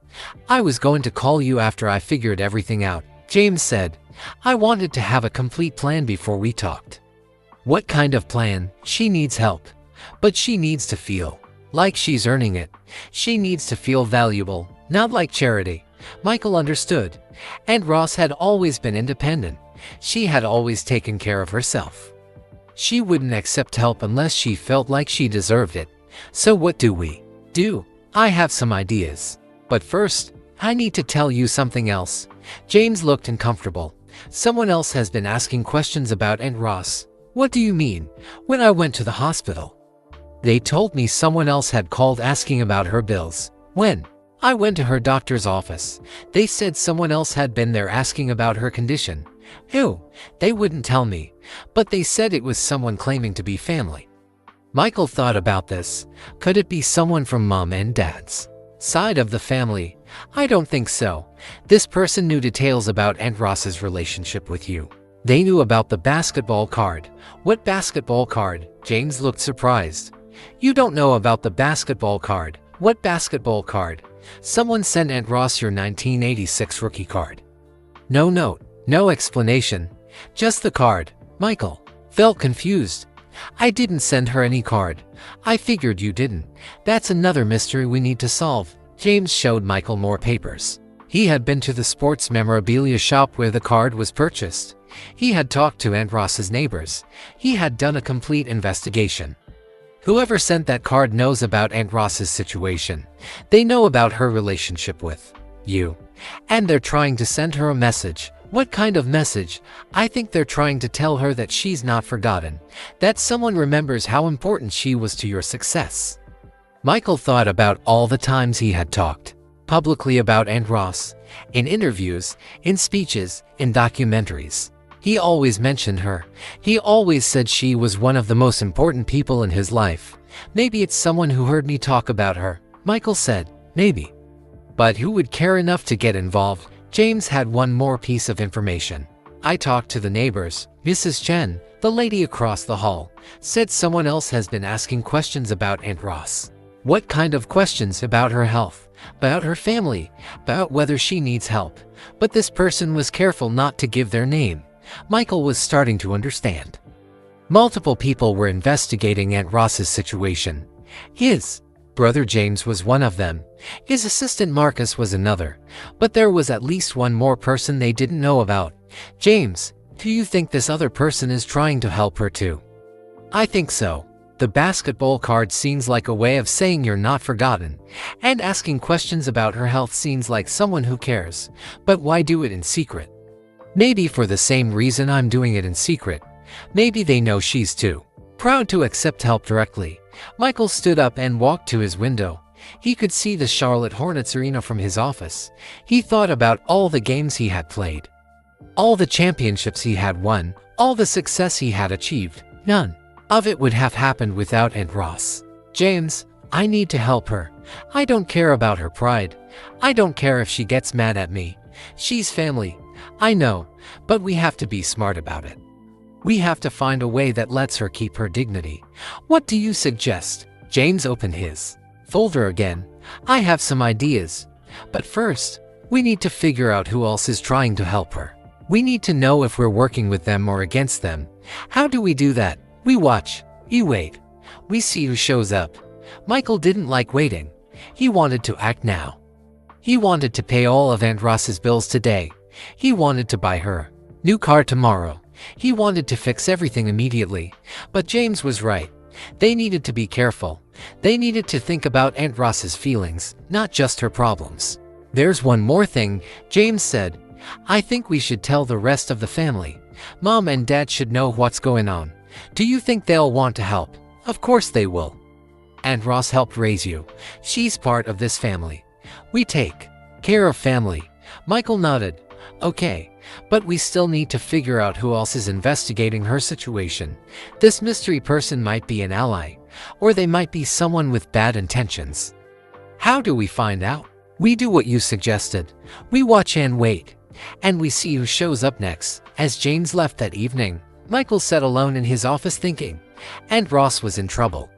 I was going to call you after I figured everything out, James said. I wanted to have a complete plan before we talked. What kind of plan? She needs help. But she needs to feel like she's earning it. She needs to feel valuable, not like charity. Michael understood. Aunt Ross had always been independent. She had always taken care of herself. She wouldn't accept help unless she felt like she deserved it. So what do we do? I have some ideas. But first, I need to tell you something else. James looked uncomfortable. Someone else has been asking questions about Aunt Ross. What do you mean? When I went to the hospital, they told me someone else had called asking about her bills. When I went to her doctor's office, they said someone else had been there asking about her condition. Who? They wouldn't tell me, but they said it was someone claiming to be family. Michael thought about this. Could it be someone from Mom and Dad's side of the family? I don't think so. This person knew details about Aunt Ross's relationship with you. They knew about the basketball card. What basketball card? James looked surprised. You don't know about the basketball card. What basketball card? Someone sent Aunt Ross your 1986 rookie card. No note, no explanation, just the card. Michael felt confused. I didn't send her any card. I figured you didn't. That's another mystery we need to solve. James showed Michael more papers. He had been to the sports memorabilia shop where the card was purchased. He had talked to Aunt Ross's neighbors. He had done a complete investigation. Whoever sent that card knows about Aunt Ross's situation. They know about her relationship with you. And they're trying to send her a message. What kind of message? I think they're trying to tell her that she's not forgotten, that someone remembers how important she was to your success. Michael thought about all the times he had talked publicly about Aunt Ross, in interviews, in speeches, in documentaries. He always mentioned her. He always said she was one of the most important people in his life. Maybe it's someone who heard me talk about her, Michael said. Maybe. But who would care enough to get involved? James had one more piece of information. I talked to the neighbors. Mrs. Chen, the lady across the hall, said someone else has been asking questions about Aunt Ross. What kind of questions? About her health, about her family, about whether she needs help. But this person was careful not to give their name. Michael was starting to understand. Multiple people were investigating Aunt Ross's situation. His brother James was one of them. His assistant Marcus was another. But there was at least one more person they didn't know about. James, do you think this other person is trying to help her too? I think so. The basketball card seems like a way of saying you're not forgotten, and asking questions about her health seems like someone who cares. But why do it in secret? Maybe for the same reason I'm doing it in secret. Maybe they know she's too proud to accept help directly. Michael stood up and walked to his window. He could see the Charlotte Hornets arena from his office. He thought about all the games he had played, all the championships he had won, all the success he had achieved. None of it would have happened without Aunt Ross. James, I need to help her. I don't care about her pride. I don't care if she gets mad at me. She's family. I know, but we have to be smart about it. We have to find a way that lets her keep her dignity. What do you suggest? James opened his folder again. I have some ideas. But first, we need to figure out who else is trying to help her. We need to know if we're working with them or against them. How do we do that? We watch. You wait. We see who shows up. Michael didn't like waiting. He wanted to act now. He wanted to pay all of Aunt Ross's bills today. He wanted to buy her new car tomorrow. He wanted to fix everything immediately. But James was right. They needed to be careful. They needed to think about Aunt Ross's feelings, not just her problems. There's one more thing, James said. I think we should tell the rest of the family. Mom and Dad should know what's going on. Do you think they'll want to help? Of course they will. Aunt Ross helped raise you. She's part of this family. We take care of family. Michael nodded. Okay, but we still need to figure out who else is investigating her situation. This mystery person might be an ally, or they might be someone with bad intentions. How do we find out? We do what you suggested. We watch and wait, and we see who shows up next. As James left that evening, Michael sat alone in his office thinking. Aunt Ross was in trouble.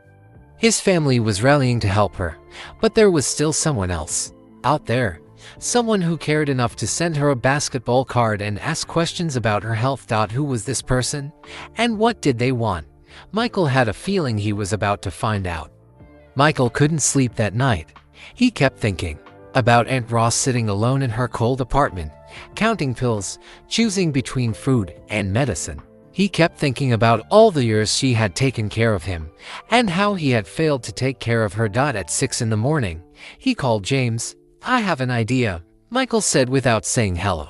His family was rallying to help her, but there was still someone else out there. Someone who cared enough to send her a basketball card and ask questions about her health. Who was this person? And what did they want? Michael had a feeling he was about to find out. Michael couldn't sleep that night. He kept thinking about Aunt Ross sitting alone in her cold apartment, counting pills, choosing between food and medicine. He kept thinking about all the years she had taken care of him, and how he had failed to take care of her. At 6 in the morning, he called James. I have an idea, Michael said without saying hello.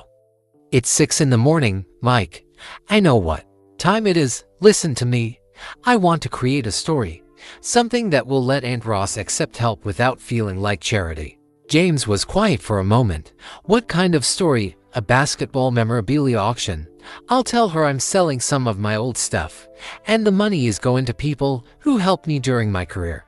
It's 6 in the morning, Mike. I know what time it is. Listen to me. I want to create a story, something that will let Aunt Ross accept help without feeling like charity. James was quiet for a moment. What kind of story? A basketball memorabilia auction. I'll tell her I'm selling some of my old stuff, and the money is going to people who helped me during my career.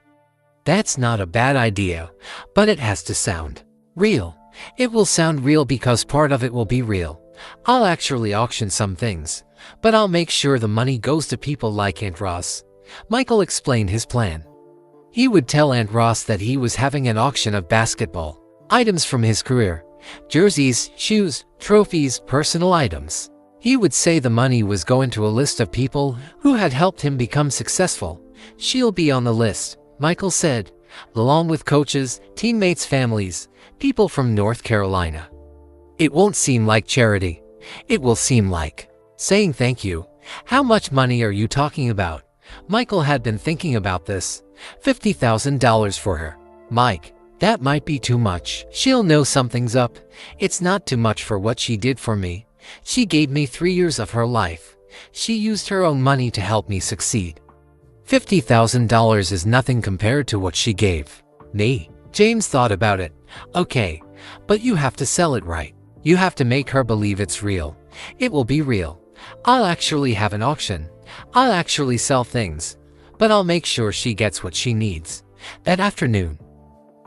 That's not a bad idea, but it has to sound real. It will sound real because part of it will be real. I'll actually auction some things, but I'll make sure the money goes to people like Aunt Ross. Michael explained his plan. He would tell Aunt Ross that he was having an auction of basketball items from his career. Jerseys, shoes, trophies, personal items. He would say the money was going to a list of people who had helped him become successful. She'll be on the list, Michael said, along with coaches, teammates, families, people from North Carolina. It won't seem like charity. It will seem like saying thank you. How much money are you talking about? Michael had been thinking about this. $50,000 for her. Mike, that might be too much. She'll know something's up. It's not too much for what she did for me. She gave me 3 years of her life. She used her own money to help me succeed. $50,000 is nothing compared to what she gave me. James thought about it. Okay, but you have to sell it right. You have to make her believe it's real. It will be real. I'll actually have an auction. I'll actually sell things. But I'll make sure she gets what she needs. That afternoon,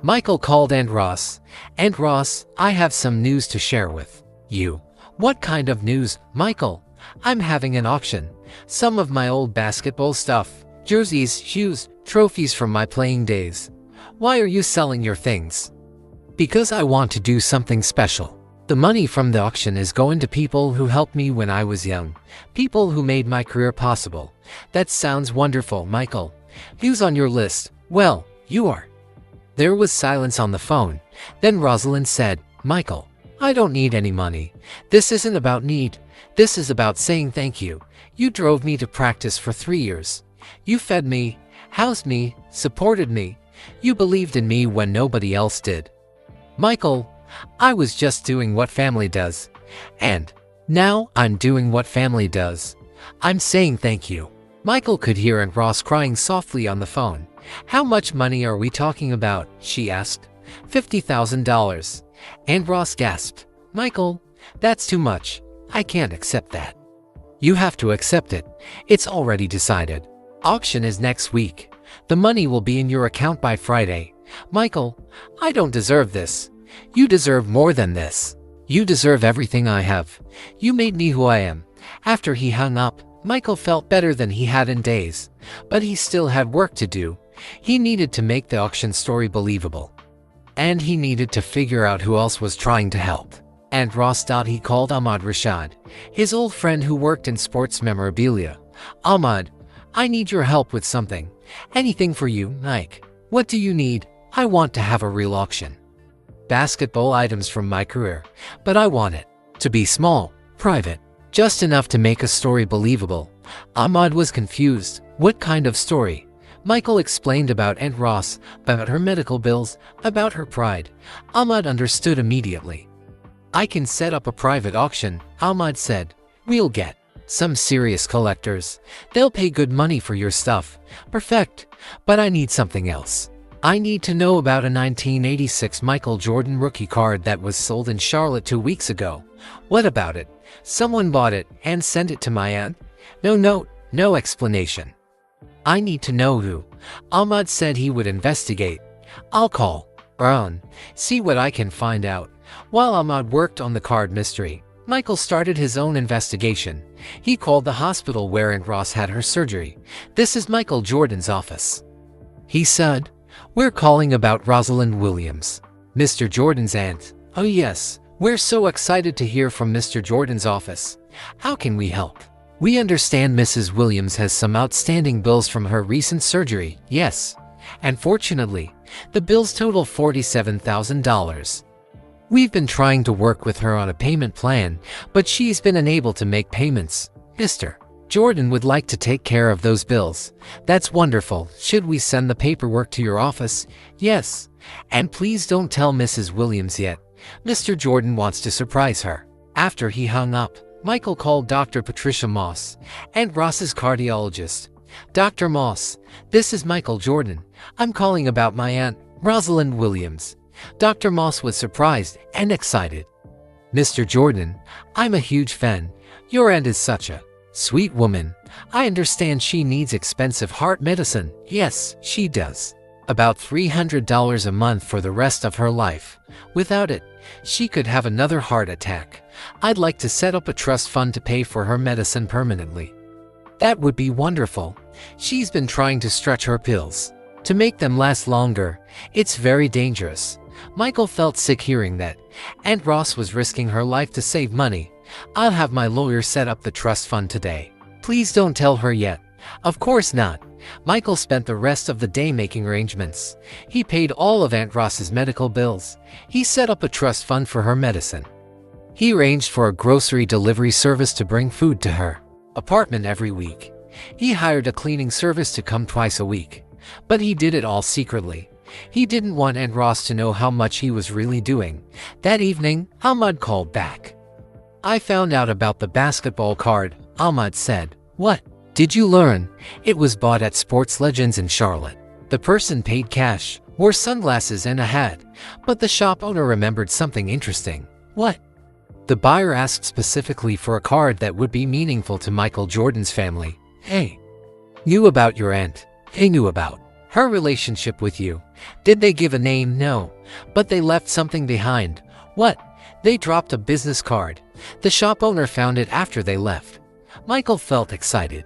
Michael called Aunt Ross. Aunt Ross, I have some news to share with you. What kind of news, Michael? I'm having an auction. Some of my old basketball stuff, jerseys, shoes, trophies from my playing days. Why are you selling your things? Because I want to do something special. The money from the auction is going to people who helped me when I was young. People who made my career possible. That sounds wonderful, Michael. Who's on your list? Well, you are. There was silence on the phone. Then Rosalind said, Michael, I don't need any money. This isn't about need. This is about saying thank you. You drove me to practice for 3 years. You fed me, housed me, supported me. You believed in me when nobody else did. Michael, I was just doing what family does. And now I'm doing what family does. I'm saying thank you. Michael could hear Aunt Ross crying softly on the phone. How much money are we talking about? She asked. $50,000. Aunt Ross gasped. Michael, that's too much. I can't accept that. You have to accept it. It's already decided. Auction is next week. The money will be in your account by Friday. Michael, I don't deserve this. You deserve more than this. You deserve everything I have. You made me who I am. After he hung up, Michael felt better than he had in days. But he still had work to do. He needed to make the auction story believable. And he needed to figure out who else was trying to help. Aunt Ross thought he called Ahmad Rashad, his old friend who worked in sports memorabilia. Ahmad, I need your help with something. Anything for you, Mike. What do you need? I want to have a real auction. Basketball items from my career, but I want it to be small, private, just enough to make a story believable. Ahmad was confused. What kind of story? Michael explained about Aunt Ross, about her medical bills, about her pride. Ahmad understood immediately. I can set up a private auction, Ahmad said. We'll get some serious collectors. They'll pay good money for your stuff. Perfect. But I need something else. I need to know about a 1986 Michael Jordan rookie card that was sold in Charlotte 2 weeks ago. What about it? Someone bought it and sent it to my aunt? No note, no explanation. I need to know who. Ahmad said he would investigate. I'll call Ron, see what I can find out. While Ahmad worked on the card mystery, Michael started his own investigation. He called the hospital where Aunt Ross had her surgery. This is Michael Jordan's office. He said, we're calling about Rosalind Williams, Mr. Jordan's aunt. Oh yes, we're so excited to hear from Mr. Jordan's office. How can we help? We understand Mrs. Williams has some outstanding bills from her recent surgery. Yes. And fortunately, the bills total $47,000. We've been trying to work with her on a payment plan, but she's been unable to make payments. Mr. Jordan would like to take care of those bills. That's wonderful. Should we send the paperwork to your office? Yes. And please don't tell Mrs. Williams yet. Mr. Jordan wants to surprise her. After he hung up, Michael called Dr. Patricia Moss, Aunt Ross's cardiologist. Dr. Moss, this is Michael Jordan. I'm calling about my aunt, Rosalind Williams. Dr. Moss was surprised and excited. Mr. Jordan, I'm a huge fan. Your aunt is such a sweet woman. I understand she needs expensive heart medicine. Yes, she does. About $300 a month for the rest of her life. Without it, she could have another heart attack. I'd like to set up a trust fund to pay for her medicine permanently. That would be wonderful. She's been trying to stretch her pills to make them last longer. It's very dangerous. Michael felt sick hearing that. Aunt Ross was risking her life to save money. I'll have my lawyer set up the trust fund today. Please don't tell her yet. Of course not. Michael spent the rest of the day making arrangements. He paid all of Aunt Ross's medical bills. He set up a trust fund for her medicine. He arranged for a grocery delivery service to bring food to her apartment every week. He hired a cleaning service to come twice a week. But he did it all secretly. He didn't want Aunt Ross to know how much he was really doing. That evening, Ahmad called back. I found out about the basketball card, Ahmad said. What? Did you learn? It was bought at Sports Legends in Charlotte. The person paid cash, wore sunglasses and a hat, but the shop owner remembered something interesting. What? The buyer asked specifically for a card that would be meaningful to Michael Jordan's family. Hey. Knew about your aunt. They knew about her relationship with you. Did they give a name? No. But they left something behind. What? They dropped a business card. The shop owner found it after they left. Michael felt excited.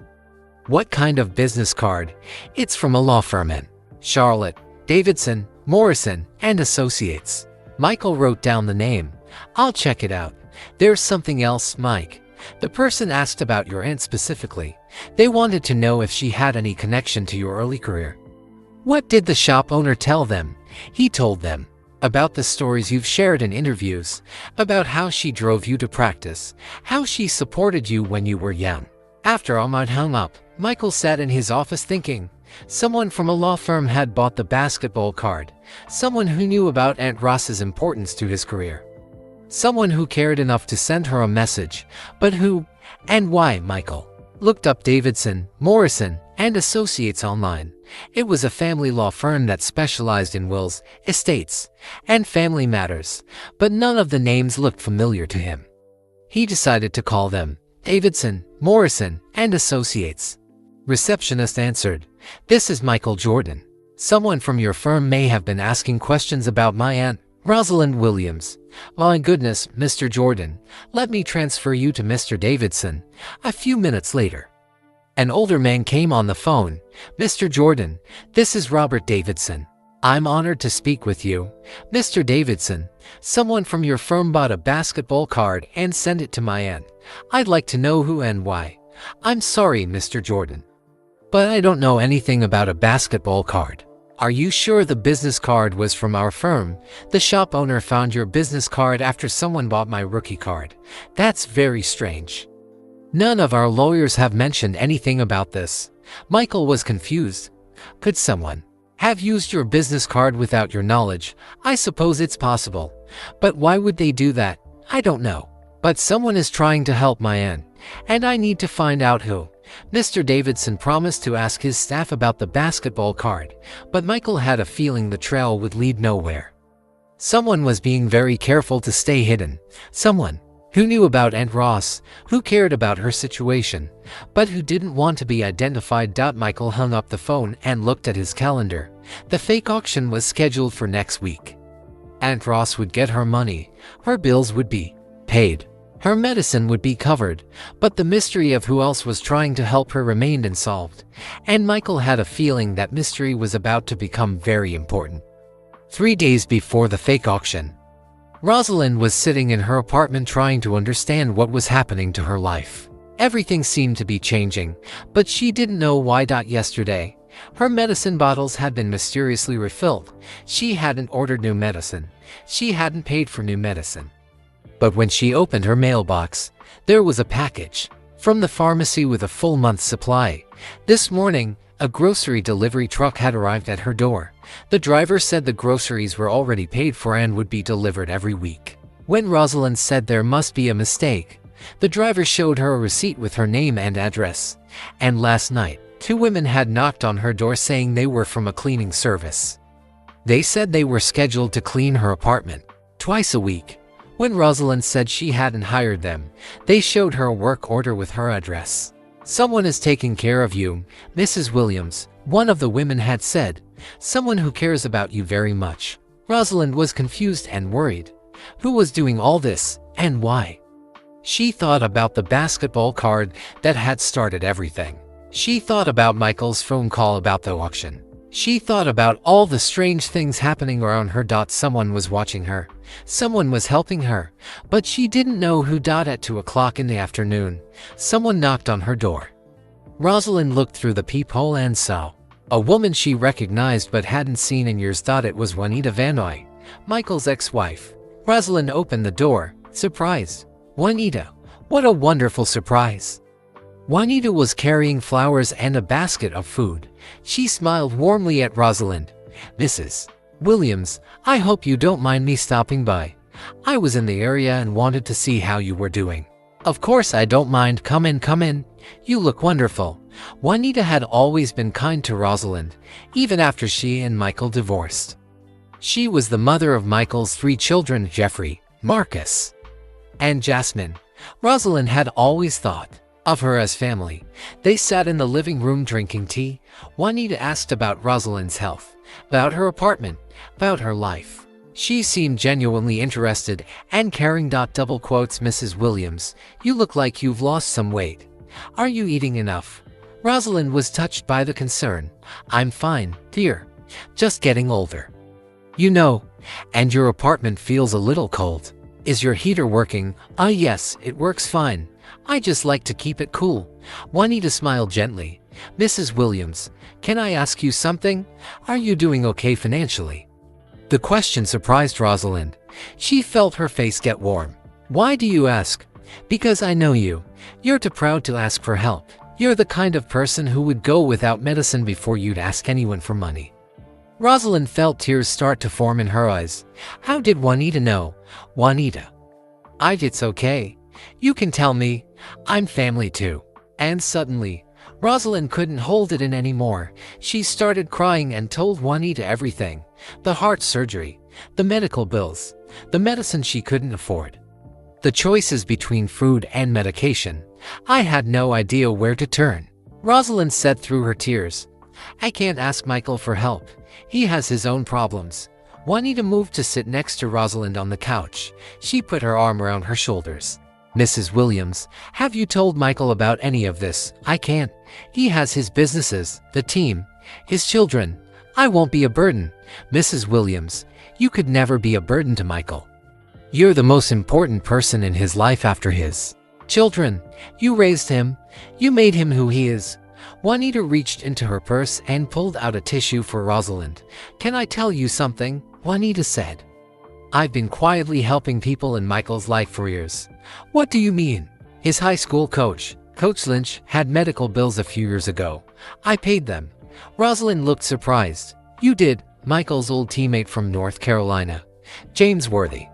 What kind of business card? It's from a law firm in Charlotte, Davidson, Morrison, and Associates. Michael wrote down the name. I'll check it out. There's something else, Mike. The person asked about your aunt specifically. They wanted to know if she had any connection to your early career. What did the shop owner tell them? He told them about the stories you've shared in interviews, about how she drove you to practice, how she supported you when you were young. After Ahmad hung up, Michael sat in his office thinking. Someone from a law firm had bought the basketball card. Someone who knew about Aunt Ross's importance to his career. Someone who cared enough to send her a message. But who and why? Michael looked up Davidson, Morrison, and Associates online. It was a family law firm that specialized in wills, estates, and family matters, but none of the names looked familiar to him. He decided to call them Davidson, Morrison, and Associates. Receptionist answered, "This is Michael Jordan. Someone from your firm may have been asking questions about my aunt, Rosalind Williams." "My goodness, Mr. Jordan, let me transfer you to Mr. Davidson." A few minutes later, an older man came on the phone. "Mr. Jordan, this is Robert Davidson. I'm honored to speak with you. Mr. Davidson, someone from your firm bought a basketball card and sent it to my aunt. I'd like to know who and why." "I'm sorry, Mr. Jordan, but I don't know anything about a basketball card." "Are you sure the business card was from our firm? The shop owner found your business card after someone bought my rookie card. That's very strange. None of our lawyers have mentioned anything about this." Michael was confused. "Could someone have used your business card without your knowledge?" "I suppose it's possible. But why would they do that? I don't know. But someone is trying to help my aunt, and I need to find out who." Mr. Davidson promised to ask his staff about the basketball card, but Michael had a feeling the trail would lead nowhere. Someone was being very careful to stay hidden. Someone who knew about Aunt Ross, who cared about her situation, but who didn't want to be identified. Michael hung up the phone and looked at his calendar. The fake auction was scheduled for next week. Aunt Ross would get her money, her bills would be paid, her medicine would be covered, but the mystery of who else was trying to help her remained unsolved, and Michael had a feeling that mystery was about to become very important. 3 days before the fake auction, Rosalind was sitting in her apartment trying to understand what was happening to her life. Everything seemed to be changing, but she didn't know why. Yesterday, her medicine bottles had been mysteriously refilled. She hadn't ordered new medicine. She hadn't paid for new medicine. But when she opened her mailbox, there was a package from the pharmacy with a full month's supply. This morning, a grocery delivery truck had arrived at her door. The driver said the groceries were already paid for and would be delivered every week. When Rosalind said there must be a mistake, the driver showed her a receipt with her name and address. And last night, 2 women had knocked on her door saying they were from a cleaning service. They said they were scheduled to clean her apartment twice a week. When Rosalind said she hadn't hired them, they showed her a work order with her address. "Someone is taking care of you, Mrs. Williams," one of the women had said. "Someone who cares about you very much." Rosalind was confused and worried. Who was doing all this, and why? She thought about the basketball card that had started everything. She thought about Michael's phone call about the auction. She thought about all the strange things happening around her. Someone was watching her. Someone was helping her. But she didn't know who. At 2 o'clock in the afternoon, someone knocked on her door. Rosalind looked through the peephole and saw a woman she recognized but hadn't seen in years. It was Juanita Vanoy, Michael's ex-wife. Rosalind opened the door, surprised. "Juanita, what a wonderful surprise." Juanita was carrying flowers and a basket of food. She smiled warmly at Rosalind. "Mrs. Williams, I hope you don't mind me stopping by. I was in the area and wanted to see how you were doing. Of course I don't mind. Come in, come in. You look wonderful. Juanita had always been kind to Rosalind, even after she and Michael divorced. She was the mother of Michael's 3 children, Jeffrey, Marcus, and Jasmine. Rosalind had always thought of her as family. They sat in the living room drinking tea. Juanita asked about Rosalind's health, about her apartment, about her life. She seemed genuinely interested and caring. Double quotes, Mrs. Williams, you look like you've lost some weight. Are you eating enough? Rosalind was touched by the concern. I'm fine, dear. Just getting older. You know, and your apartment feels a little cold. Is your heater working? Yes, it works fine. I just like to keep it cool. Juanita smiled gently. Mrs. Williams, can I ask you something? Are you doing okay financially? The question surprised Rosalind. She felt her face get warm. Why do you ask? Because I know you. You're too proud to ask for help. You're the kind of person who would go without medicine before you'd ask anyone for money. Rosalind felt tears start to form in her eyes. How did Juanita know? Juanita. It's okay. You can tell me. I'm family too. And suddenly, Rosalind couldn't hold it in anymore. She started crying and told Juanita everything. The heart surgery, the medical bills, the medicine she couldn't afford, the choices between food and medication. I had no idea where to turn. Rosalind said through her tears. I can't ask Michael for help. He has his own problems. Juanita moved to sit next to Rosalind on the couch. She put her arm around her shoulders. Mrs. Williams, have you told Michael about any of this? I can't. He has his businesses, the team, his children. I won't be a burden. Mrs. Williams, you could never be a burden to Michael. You're the most important person in his life after his children. You raised him. You made him who he is. Juanita reached into her purse and pulled out a tissue for Rosalind. Can I tell you something? Juanita said. I've been quietly helping people in Michael's life for years. What do you mean? His high school coach, Coach Lynch, had medical bills a few years ago. I paid them. Rosalind looked surprised. You did? Michael's old teammate from North Carolina, James Worthy.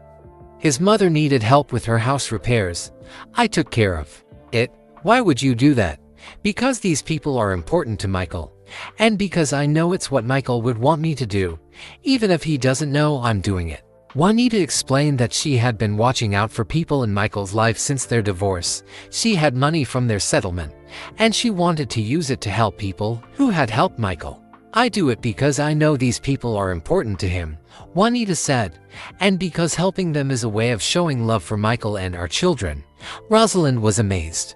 His mother needed help with her house repairs. I took care of it. Why would you do that? Because these people are important to Michael. And because I know it's what Michael would want me to do, even if he doesn't know I'm doing it. Juanita explained that she had been watching out for people in Michael's life since their divorce. She had money from their settlement, and she wanted to use it to help people who had helped Michael. I do it because I know these people are important to him, Juanita said, and because helping them is a way of showing love for Michael and our children. Rosalind was amazed.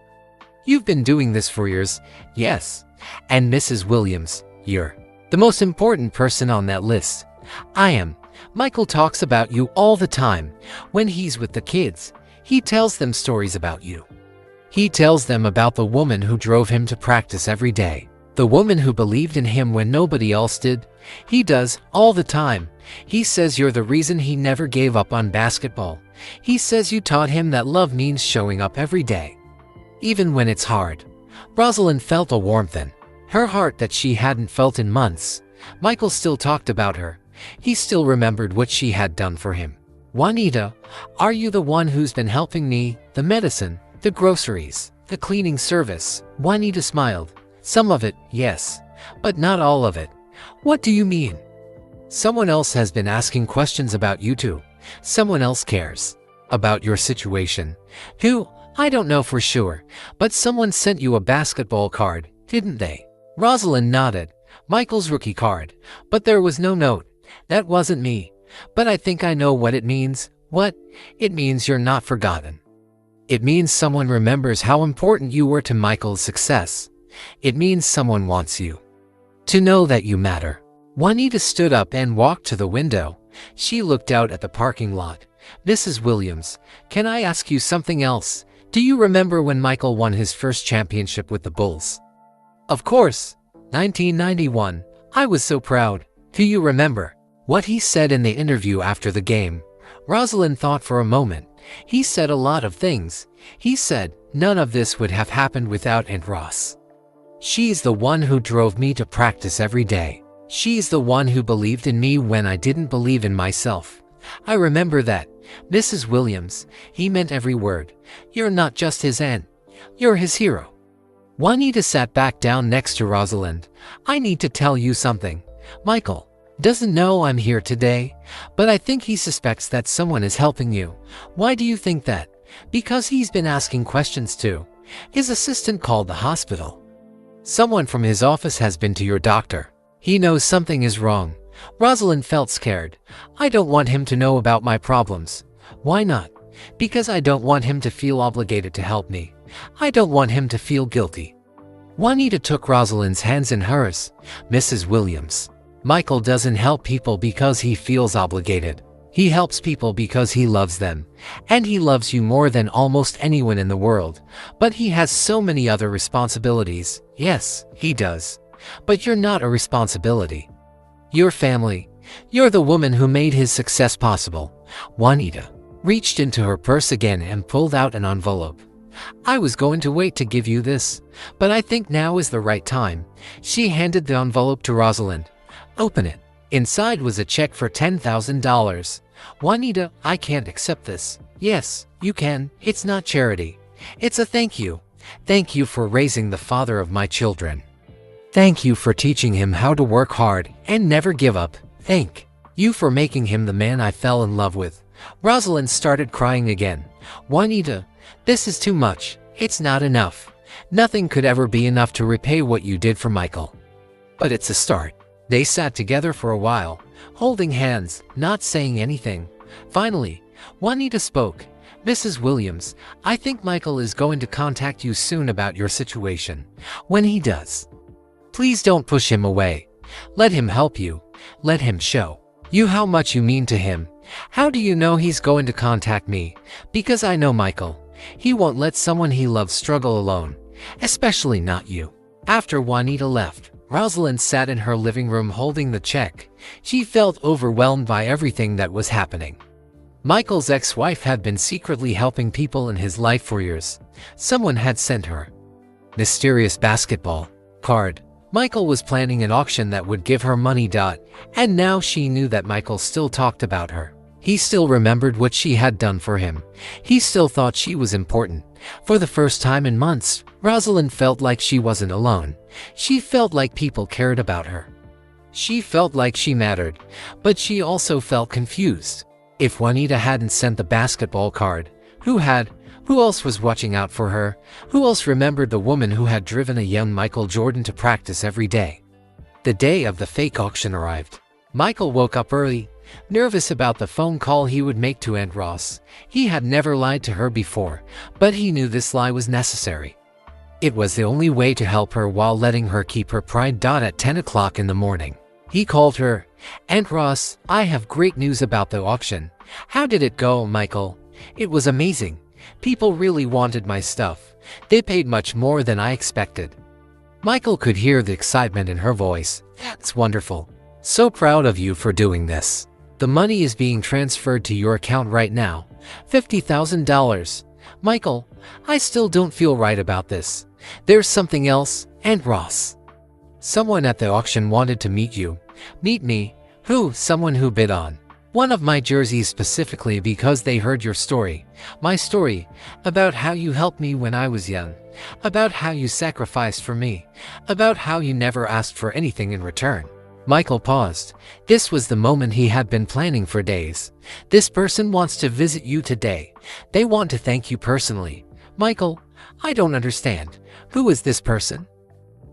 You've been doing this for years? Yes. And Mrs. Williams, you're the most important person on that list. I am. Michael talks about you all the time. When he's with the kids, he tells them stories about you. He tells them about the woman who drove him to practice every day, the woman who believed in him when nobody else did. He does, all the time. He says you're the reason he never gave up on basketball. He says you taught him that love means showing up every day, even when it's hard. Rosalind felt a warmth in her heart that she hadn't felt in months. Michael still talked about her. He still remembered what she had done for him. Juanita, are you the one who's been helping me? The medicine, the groceries, the cleaning service? Juanita smiled. Some of it, yes, but not all of it. What do you mean? Someone else has been asking questions about you too. Someone else cares about your situation. Who? I don't know for sure, but someone sent you a basketball card, didn't they? Rosalind nodded. Michael's rookie card, but there was no note. That wasn't me, but I think I know what it means. What? It means you're not forgotten. It means someone remembers how important you were to Michael's success. It means someone wants you to know that you matter. Juanita stood up and walked to the window. She looked out at the parking lot. Mrs. Williams, can I ask you something else? Do you remember when Michael won his first championship with the Bulls? Of course. 1991. I was so proud. Do you remember what he said in the interview after the game? Rosalind thought for a moment. He said a lot of things. He said, none of this would have happened without Aunt Ross. She's the one who drove me to practice every day. She's the one who believed in me when I didn't believe in myself. I remember that. Mrs. Williams, he meant every word. You're not just his aunt. You're his hero. Juanita sat back down next to Rosalind. I need to tell you something. Michael doesn't know I'm here today, but I think he suspects that someone is helping you. Why do you think that? Because he's been asking questions too. His assistant called the hospital. Someone from his office has been to your doctor. He knows something is wrong. Rosalind felt scared. I don't want him to know about my problems. Why not? Because I don't want him to feel obligated to help me. I don't want him to feel guilty. Juanita took Rosalind's hands in hers. Mrs. Williams, Michael doesn't help people because he feels obligated. He helps people because he loves them. And he loves you more than almost anyone in the world. But he has so many other responsibilities. Yes, he does. But you're not a responsibility. Your family. You're the woman who made his success possible. Juanita reached into her purse again and pulled out an envelope. I was going to wait to give you this, but I think now is the right time. She handed the envelope to Rosalind. Open it. Inside was a check for $10,000. Juanita, I can't accept this. Yes, you can. It's not charity. It's a thank you. Thank you for raising the father of my children. Thank you for teaching him how to work hard and never give up. Thank you for making him the man I fell in love with. Rosalind started crying again. Juanita, this is too much. It's not enough. Nothing could ever be enough to repay what you did for Michael. But it's a start. They sat together for a while, holding hands, not saying anything. Finally, Juanita spoke. Mrs. Williams, I think Michael is going to contact you soon about your situation. When he does, please don't push him away. Let him help you. Let him show you how much you mean to him. How do you know he's going to contact me? Because I know Michael. He won't let someone he loves struggle alone, especially not you. After Juanita left, Rosalind sat in her living room holding the check. She felt overwhelmed by everything that was happening. Michael's ex-wife had been secretly helping people in his life for years. Someone had sent her mysterious basketball card. Michael was planning an auction that would give her money. And now she knew that Michael still talked about her. He still remembered what she had done for him. He still thought she was important. For the first time in months, Rosalind felt like she wasn't alone. She felt like people cared about her. She felt like she mattered, but she also felt confused. If Juanita hadn't sent the basketball card, who had? Who else was watching out for her? Who else remembered the woman who had driven a young Michael Jordan to practice every day? The day of the fake auction arrived. Michael woke up early, nervous about the phone call he would make to Aunt Ross. He had never lied to her before, but he knew this lie was necessary. It was the only way to help her while letting her keep her pride. At 10 o'clock in the morning, he called her. Aunt Ross, I have great news about the auction. How did it go, Michael? It was amazing. People really wanted my stuff. They paid much more than I expected. Michael could hear the excitement in her voice. That's wonderful. So proud of you for doing this. The money is being transferred to your account right now. $50,000. Michael, I still don't feel right about this. There's something else, Aunt Ross. Someone at the auction wanted to meet you. Meet me? Who? Someone who bid on one of my jerseys specifically because they heard your story. My story. About how you helped me when I was young. About how you sacrificed for me. About how you never asked for anything in return. Michael paused. This was the moment he had been planning for days. This person wants to visit you today. They want to thank you personally. Michael, I don't understand. Who is this person?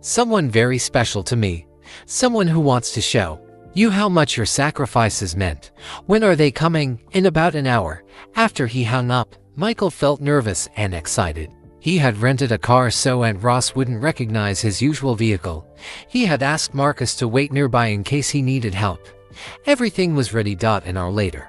Someone very special to me. Someone who wants to show you how much your sacrifices meant. When are they coming? In about an hour. After he hung up, Michael felt nervous and excited. He had rented a car so Aunt Ross wouldn't recognize his usual vehicle. He had asked Marcus to wait nearby in case he needed help. Everything was ready. An hour later,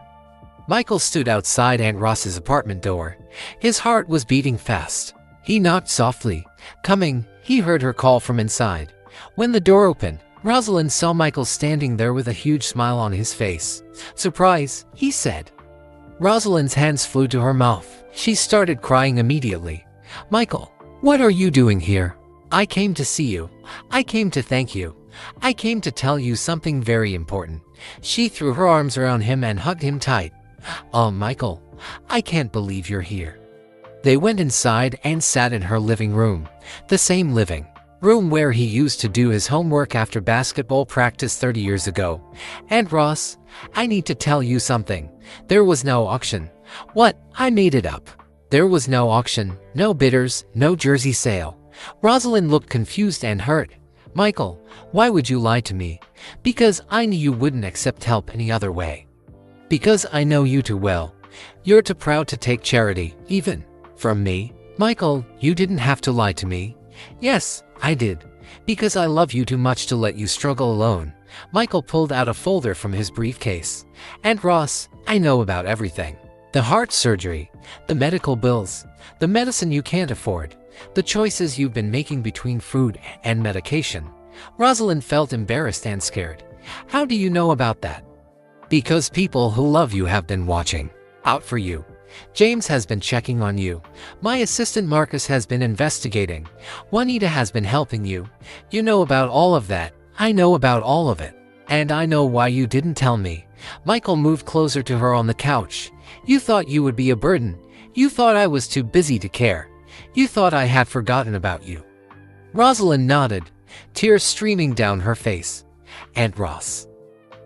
Michael stood outside Aunt Ross's apartment door. His heart was beating fast. He knocked softly. Coming, he heard her call from inside. When the door opened, Rosalind saw Michael standing there with a huge smile on his face. Surprise, he said. Rosalind's hands flew to her mouth. She started crying immediately. Michael, what are you doing here? I came to see you. I came to thank you. I came to tell you something very important. She threw her arms around him and hugged him tight. "Oh, Michael, I can't believe you're here." They went inside and sat in her living room, the same living room where he used to do his homework after basketball practice 30 years ago. "And Ross, I need to tell you something. There was no auction." "What? I made it up." "There was no auction, no bidders, no jersey sale." Rosalind looked confused and hurt. "Michael, why would you lie to me?" "Because I knew you wouldn't accept help any other way. Because I know you too well. You're too proud to take charity, even from me." "Michael, you didn't have to lie to me." "Yes, I did. Because I love you too much to let you struggle alone." Michael pulled out a folder from his briefcase. "And Ross, I know about everything. The heart surgery, the medical bills, the medicine you can't afford, the choices you've been making between food and medication." Rosalind felt embarrassed and scared. "How do you know about that?" "Because people who love you have been watching out for you. James has been checking on you. My assistant Marcus has been investigating. Juanita has been helping you. You know about all of that." "I know about all of it. And I know why you didn't tell me." Michael moved closer to her on the couch. "You thought you would be a burden. You thought I was too busy to care. You thought I had forgotten about you." Rosalind nodded, tears streaming down her face. "And Ross,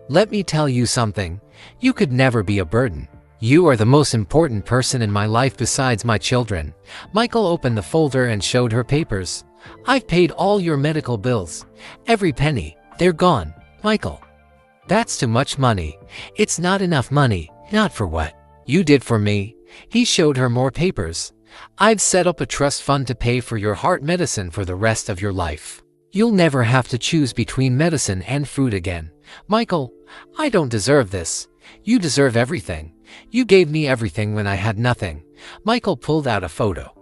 let me tell you something. You could never be a burden. You are the most important person in my life besides my children." Michael opened the folder and showed her papers. "I've paid all your medical bills. Every penny. They're gone." "Michael, that's too much money." "It's not enough money. Not for what you did for me." He showed her more papers. "I've set up a trust fund to pay for your heart medicine for the rest of your life. You'll never have to choose between medicine and food again." "Michael, I don't deserve this. You deserve everything. You gave me everything when I had nothing." Michael pulled out a photo.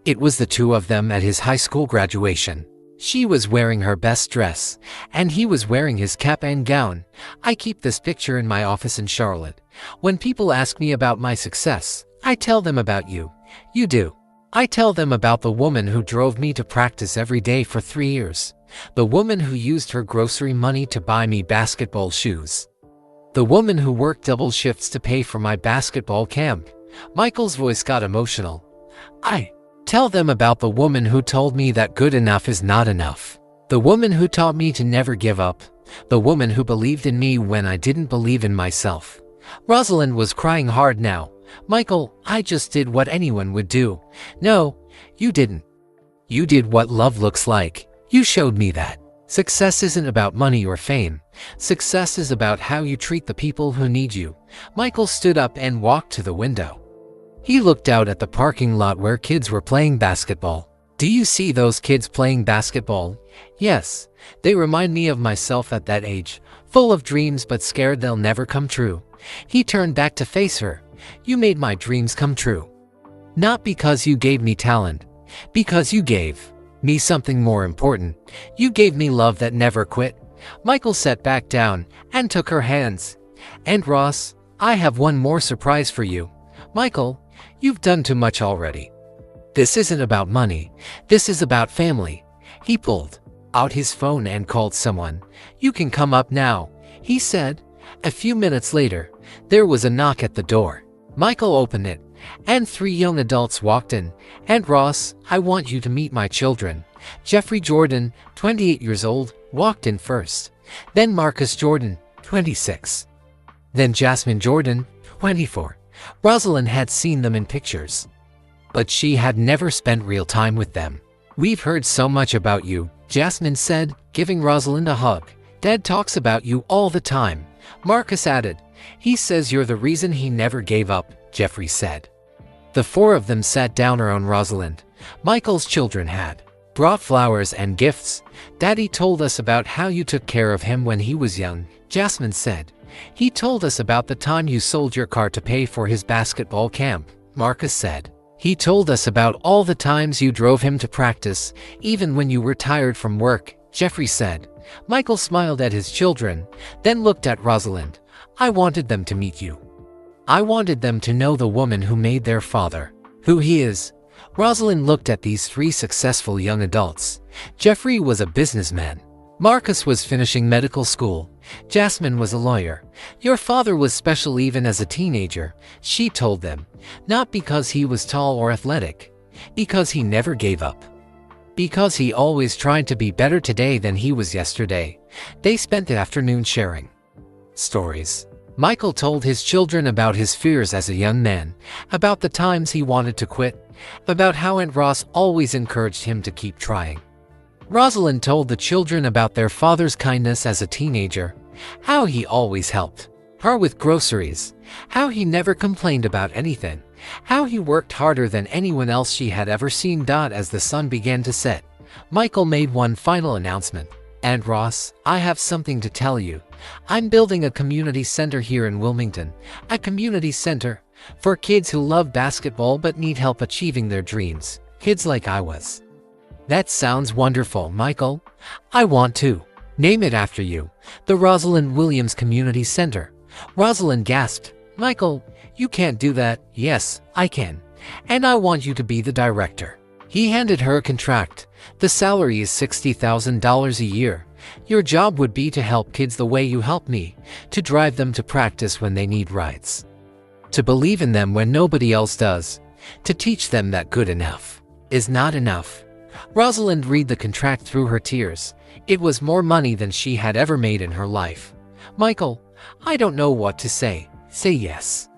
It was the two of them at his high school graduation. She was wearing her best dress, and he was wearing his cap and gown. "I keep this picture in my office in Charlotte. When people ask me about my success, I tell them about you. You do. I tell them about the woman who drove me to practice every day for 3 years. The woman who used her grocery money to buy me basketball shoes. The woman who worked double shifts to pay for my basketball camp." Michael's voice got emotional. "I tell them about the woman who told me that good enough is not enough. The woman who taught me to never give up. The woman who believed in me when I didn't believe in myself." Rosalind was crying hard now. "Michael, I just did what anyone would do." "No, you didn't. You did what love looks like. You showed me that. Success isn't about money or fame. Success is about how you treat the people who need you." Michael stood up and walked to the window. He looked out at the parking lot where kids were playing basketball. "Do you see those kids playing basketball?" "Yes. They remind me of myself at that age, full of dreams but scared they'll never come true." He turned back to face her. "You made my dreams come true. Not because you gave me talent. Because you gave me something more important. You gave me love that never quit." Michael sat back down and took her hands. "And Ross, I have one more surprise for you." "Michael, you've done too much already. This isn't about money. This is about family." He pulled out his phone and called someone. "You can come up now," he said. A few minutes later, there was a knock at the door. Michael opened it, and 3 young adults walked in. "And Ross, I want you to meet my children." Jeffrey Jordan, 28 years old, walked in first. Then Marcus Jordan, 26. Then Jasmine Jordan, 24. Rosalind had seen them in pictures, but she had never spent real time with them. "We've heard so much about you," Jasmine said, giving Rosalind a hug. "Dad talks about you all the time," Marcus added. "He says you're the reason he never gave up," Jeffrey said. The 4 of them sat down around Rosalind. Michael's children had brought flowers and gifts. "Daddy told us about how you took care of him when he was young," Jasmine said. "He told us about the time you sold your car to pay for his basketball camp," Marcus said. "He told us about all the times you drove him to practice, even when you were tired from work," Jeffrey said. Michael smiled at his children, then looked at Rosalind. "I wanted them to meet you. I wanted them to know the woman who made their father who he is." Rosalind looked at these 3 successful young adults. Jeffrey was a businessman. Marcus was finishing medical school. Jasmine was a lawyer. Your father was special even as a teenager, she told them. Not because he was tall or athletic. Because he never gave up. Because he always tried to be better today than he was yesterday. They spent the afternoon sharing stories. Michael told his children about his fears as a young man, about the times he wanted to quit, about how Aunt Ross always encouraged him to keep trying. Rosalind told the children about their father's kindness as a teenager, how he always helped her with groceries, how he never complained about anything, how he worked harder than anyone else she had ever seen. As the sun began to set, Michael made one final announcement. Aunt Ross, I have something to tell you. I'm building a community center here in Wilmington, a community center for kids who love basketball but need help achieving their dreams, kids like I was. That sounds wonderful, Michael. I want to name it after you, the Rosalind Williams Community Center. Rosalind gasped. Michael, you can't do that. Yes, I can. And I want you to be the director. He handed her a contract. The salary is $60,000 a year. Your job would be to help kids the way you help me, to drive them to practice when they need rides, to believe in them when nobody else does, to teach them that good enough is not enough. Rosalind read the contract through her tears. It was more money than she had ever made in her life. Michael, I don't know what to say. Say yes.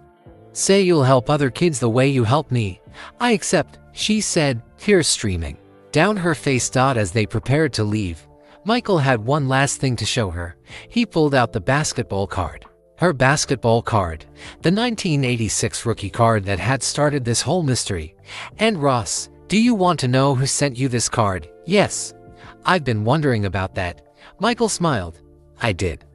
Say you'll help other kids the way you help me. I accept, she said, tears streaming down her face. As they prepared to leave, Michael had one last thing to show her. He pulled out the basketball card. Her basketball card, the 1986 rookie card that had started this whole mystery. And Ross, do you want to know who sent you this card? Yes. I've been wondering about that. Michael smiled. I did.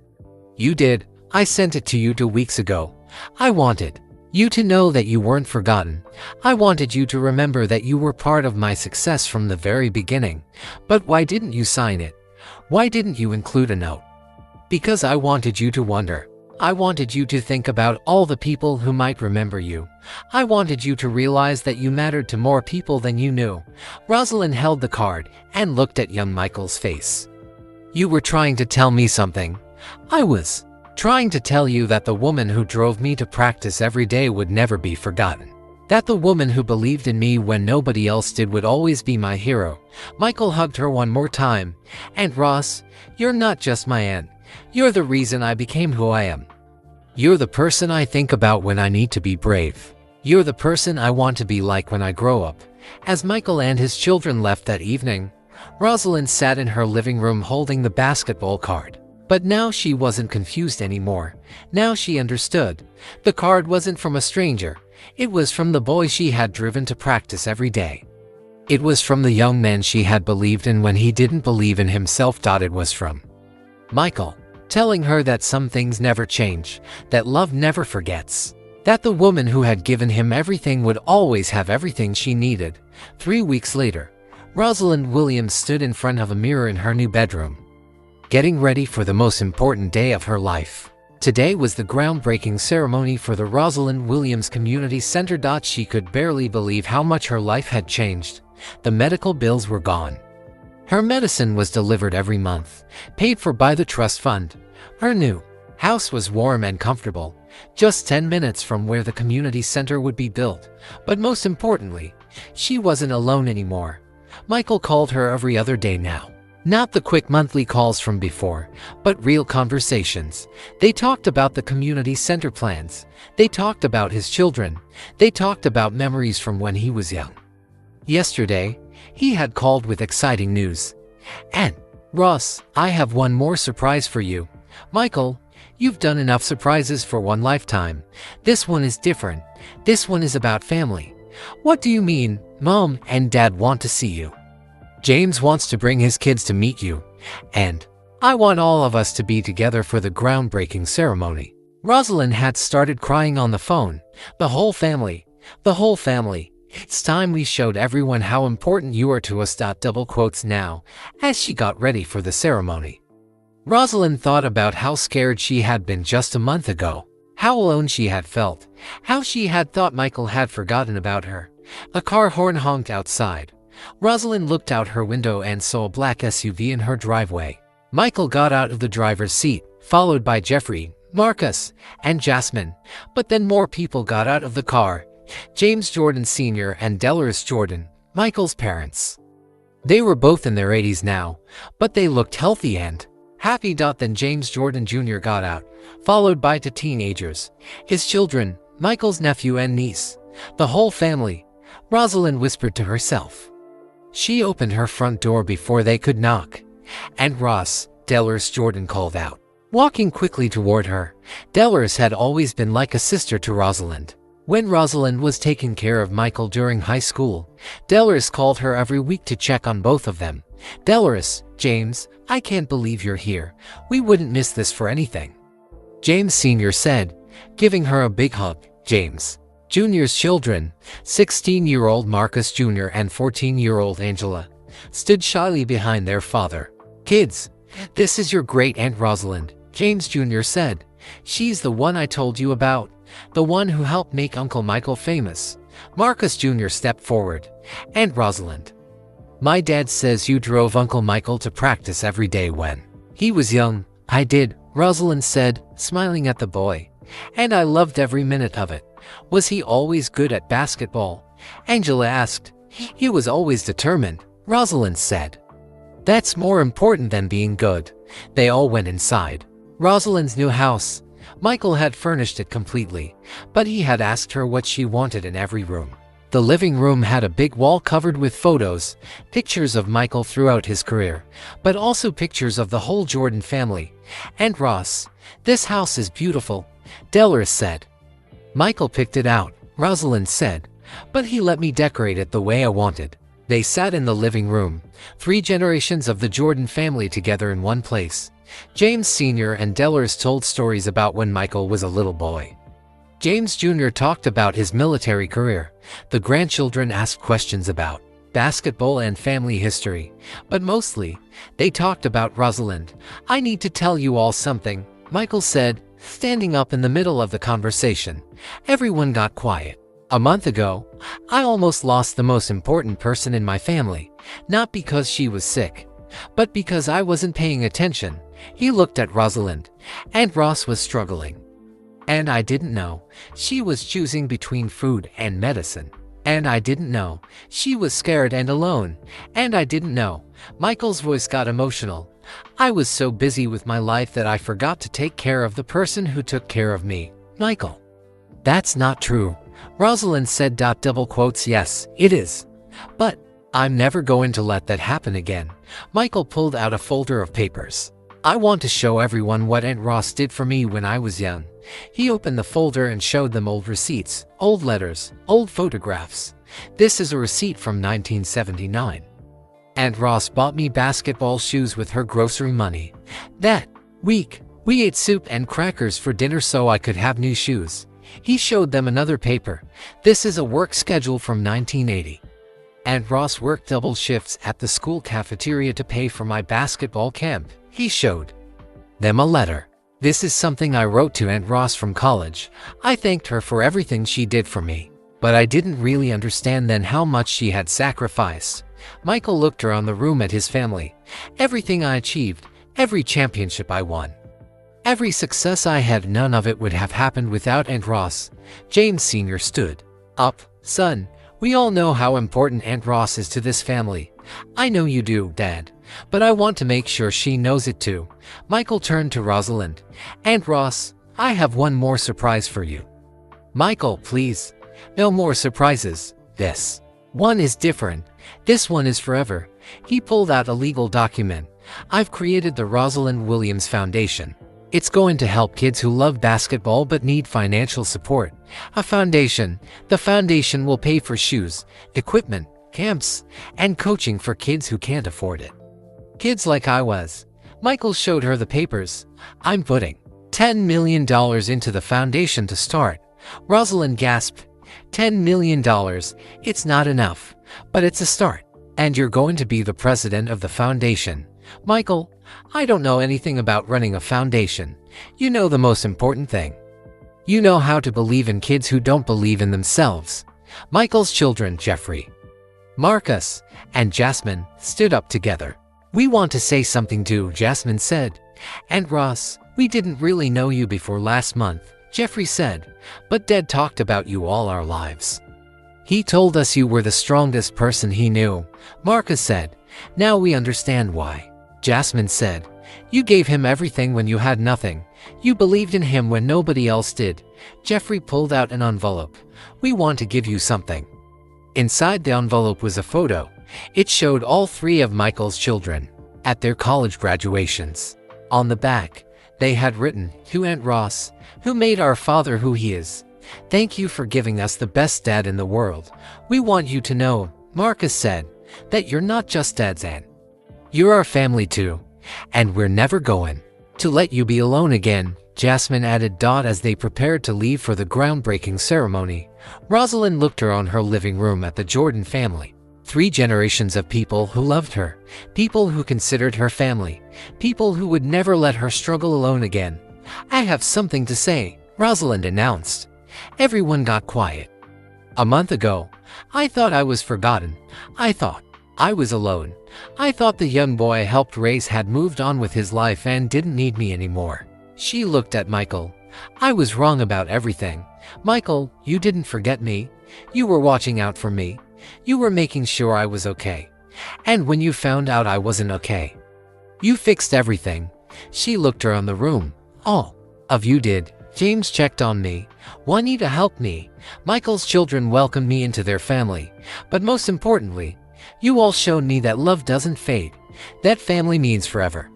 You did. I sent it to you 2 weeks ago. I wanted you to know that you weren't forgotten. I wanted you to remember that you were part of my success from the very beginning. But why didn't you sign it? Why didn't you include a note? Because I wanted you to wonder. I wanted you to think about all the people who might remember you. I wanted you to realize that you mattered to more people than you knew. Rosalind held the card and looked at young Michael's face. You were trying to tell me something. I was trying to tell you that the woman who drove me to practice every day would never be forgotten. That the woman who believed in me when nobody else did would always be my hero. Michael hugged her one more time. And Ross, you're not just my aunt. You're the reason I became who I am. You're the person I think about when I need to be brave. You're the person I want to be like when I grow up. As Michael and his children left that evening, Rosalind sat in her living room holding the basketball card. But now she wasn't confused anymore. Now she understood. The card wasn't from a stranger. It was from the boy she had driven to practice every day. It was from the young man she had believed in when he didn't believe in himself. It was from Michael, telling her that some things never change, that love never forgets, that the woman who had given him everything would always have everything she needed. 3 weeks later, Rosalind Williams stood in front of a mirror in her new bedroom, getting ready for the most important day of her life. Today was the groundbreaking ceremony for the Rosalind Williams Community Center. She could barely believe how much her life had changed. The medical bills were gone. Her medicine was delivered every month, paid for by the trust fund. Her new house was warm and comfortable, just 10 minutes from where the community center would be built. But most importantly, she wasn't alone anymore. Michael called her every other day now. Not the quick monthly calls from before, but real conversations. They talked about the community center plans. They talked about his children. They talked about memories from when he was young. Yesterday, he had called with exciting news. And, Ross, I have one more surprise for you. Michael, you've done enough surprises for one lifetime. This one is different. This one is about family. What do you mean? Mom and Dad want to see you. James wants to bring his kids to meet you. And I want all of us to be together for the groundbreaking ceremony. Rosalind had started crying on the phone. The whole family. The whole family. It's time we showed everyone how important you are to us. Double quotes now, as she got ready for the ceremony. Rosalind thought about how scared she had been just a month ago, how alone she had felt, how she had thought Michael had forgotten about her. A car horn honked outside. Rosalind looked out her window and saw a black SUV in her driveway. Michael got out of the driver's seat, followed by Jeffrey, Marcus, and Jasmine. But then more people got out of the car. James Jordan Sr. and Dolores Jordan, Michael's parents. They were both in their 80s now, but they looked healthy and happy. Then James Jordan Jr. got out, followed by two teenagers, his children, Michael's nephew and niece, the whole family. Rosalind whispered to herself. She opened her front door before they could knock. And Ross, Dolores Jordan called out, walking quickly toward her. Dolores had always been like a sister to Rosalind. When Rosalind was taking care of Michael during high school, Dolores called her every week to check on both of them. Dolores, James, I can't believe you're here. We wouldn't miss this for anything. James Sr. said, giving her a big hug. James Jr.'s children, 16-year-old Marcus Jr. and 14-year-old Angela, stood shyly behind their father. Kids, this is your great-aunt Rosalind, James Jr. said. She's the one I told you about, the one who helped make Uncle Michael famous. Marcus Jr. stepped forward. Aunt Rosalind, my dad says you drove Uncle Michael to practice every day when he was young. I did, Rosalind said, smiling at the boy. And I loved every minute of it. Was he always good at basketball? Angela asked. He was always determined, Rosalind said. That's more important than being good. They all went inside Rosalind's new house. Michael had furnished it completely, but he had asked her what she wanted in every room. The living room had a big wall covered with photos, pictures of Michael throughout his career, but also pictures of the whole Jordan family. And Ross, this house is beautiful, Dolores said. Michael picked it out, Rosalind said, but he let me decorate it the way I wanted. They sat in the living room, 3 generations of the Jordan family together in one place. James Sr. and Dolores told stories about when Michael was a little boy. James Jr. talked about his military career. The grandchildren asked questions about basketball and family history, but mostly, they talked about Rosalind. I need to tell you all something, Michael said, standing up in the middle of the conversation. Everyone got quiet. A month ago, I almost lost the most important person in my family, not because she was sick, but because I wasn't paying attention. He looked at Rosalind, and Ross was struggling. And I didn't know she was choosing between food and medicine. And I didn't know she was scared and alone. And I didn't know. Michael's voice got emotional. I was so busy with my life that I forgot to take care of the person who took care of me, Michael. That's not true, Rosalind said. Double quotes, yes, it is. But I'm never going to let that happen again. Michael pulled out a folder of papers. I want to show everyone what Aunt Ross did for me when I was young. He opened the folder and showed them old receipts, old letters, old photographs. This is a receipt from 1979. Aunt Ross bought me basketball shoes with her grocery money. That week, we ate soup and crackers for dinner so I could have new shoes. He showed them another paper. This is a work schedule from 1980. Aunt Ross worked double shifts at the school cafeteria to pay for my basketball camp. He showed them a letter. This is something I wrote to Aunt Ross from college. I thanked her for everything she did for me, but I didn't really understand then how much she had sacrificed. Michael looked around the room at his family. Everything I achieved, every championship I won, every success I had, none of it would have happened without Aunt Ross. James Sr. stood up. Son, we all know how important Aunt Ross is to this family. I know you do, Dad, but I want to make sure she knows it too. Michael turned to Rosalind. Aunt Ross, I have one more surprise for you. Michael, please. No more surprises. This one is different. This one is forever. He pulled out a legal document. I've created the Rosalind Williams Foundation. It's going to help kids who love basketball but need financial support. A foundation. The foundation will pay for shoes, equipment, camps, and coaching for kids who can't afford it. Kids like I was. Michael showed her the papers. I'm putting $10 million into the foundation to start. Rosalind gasped. $10 million. It's not enough, but it's a start. And you're going to be the president of the foundation. Michael, I don't know anything about running a foundation. You know the most important thing. You know how to believe in kids who don't believe in themselves. Michael's children, Jeffrey, Marcus, and Jasmine, stood up together. "We want to say something too," Jasmine said. "And Ross, we didn't really know you before last month," Jeffrey said, "but Dad talked about you all our lives. He told us you were the strongest person he knew," Marcus said. "Now we understand why." Jasmine said, "You gave him everything when you had nothing. You believed in him when nobody else did." Jeffrey pulled out an envelope. "We want to give you something." Inside the envelope was a photo. It showed all three of Michael's children at their college graduations. On the back, they had written, "To Aunt Ross, who made our father who he is. Thank you for giving us the best dad in the world. We want you to know," Marcus said, "that you're not just Dad's aunt. You're our family too, and we're never going to let you be alone again." Jasmine added. As they prepared to leave for the groundbreaking ceremony, Rosalind looked around her living room at the Jordan family. 3 generations of people who loved her, people who considered her family, people who would never let her struggle alone again. "I have something to say," Rosalind announced. Everyone got quiet. "A month ago, I thought I was forgotten. I thought I was alone. I thought the young boy I helped raise had moved on with his life and didn't need me anymore." She looked at Michael. "I was wrong about everything. Michael, you didn't forget me. You were watching out for me. You were making sure I was okay. And when you found out I wasn't okay, you fixed everything." She looked around the room. "All of you did. James checked on me. Juanita helped me. Michael's children welcomed me into their family. But most importantly, you all showed me that love doesn't fade, that family means forever.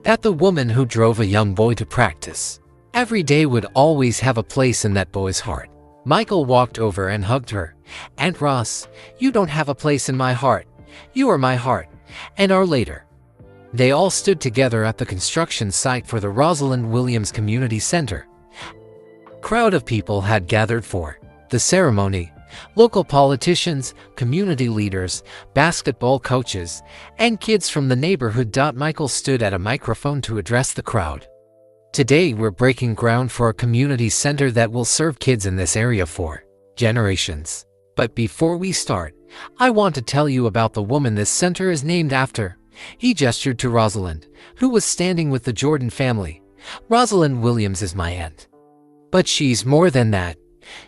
That the woman who drove a young boy to practice every day would always have a place in that boy's heart." Michael walked over and hugged her. "Aunt Ross, you don't have a place in my heart. You are my heart, and our later." They all stood together at the construction site for the Rosalind Williams Community Center. A crowd of people had gathered for the ceremony. Local politicians, community leaders, basketball coaches, and kids from the neighborhood. Michael stood at a microphone to address the crowd. "Today we're breaking ground for a community center that will serve kids in this area for generations. But before we start, I want to tell you about the woman this center is named after." He gestured to Rosalind, who was standing with the Jordan family. "Rosalind Williams is my aunt. But she's more than that.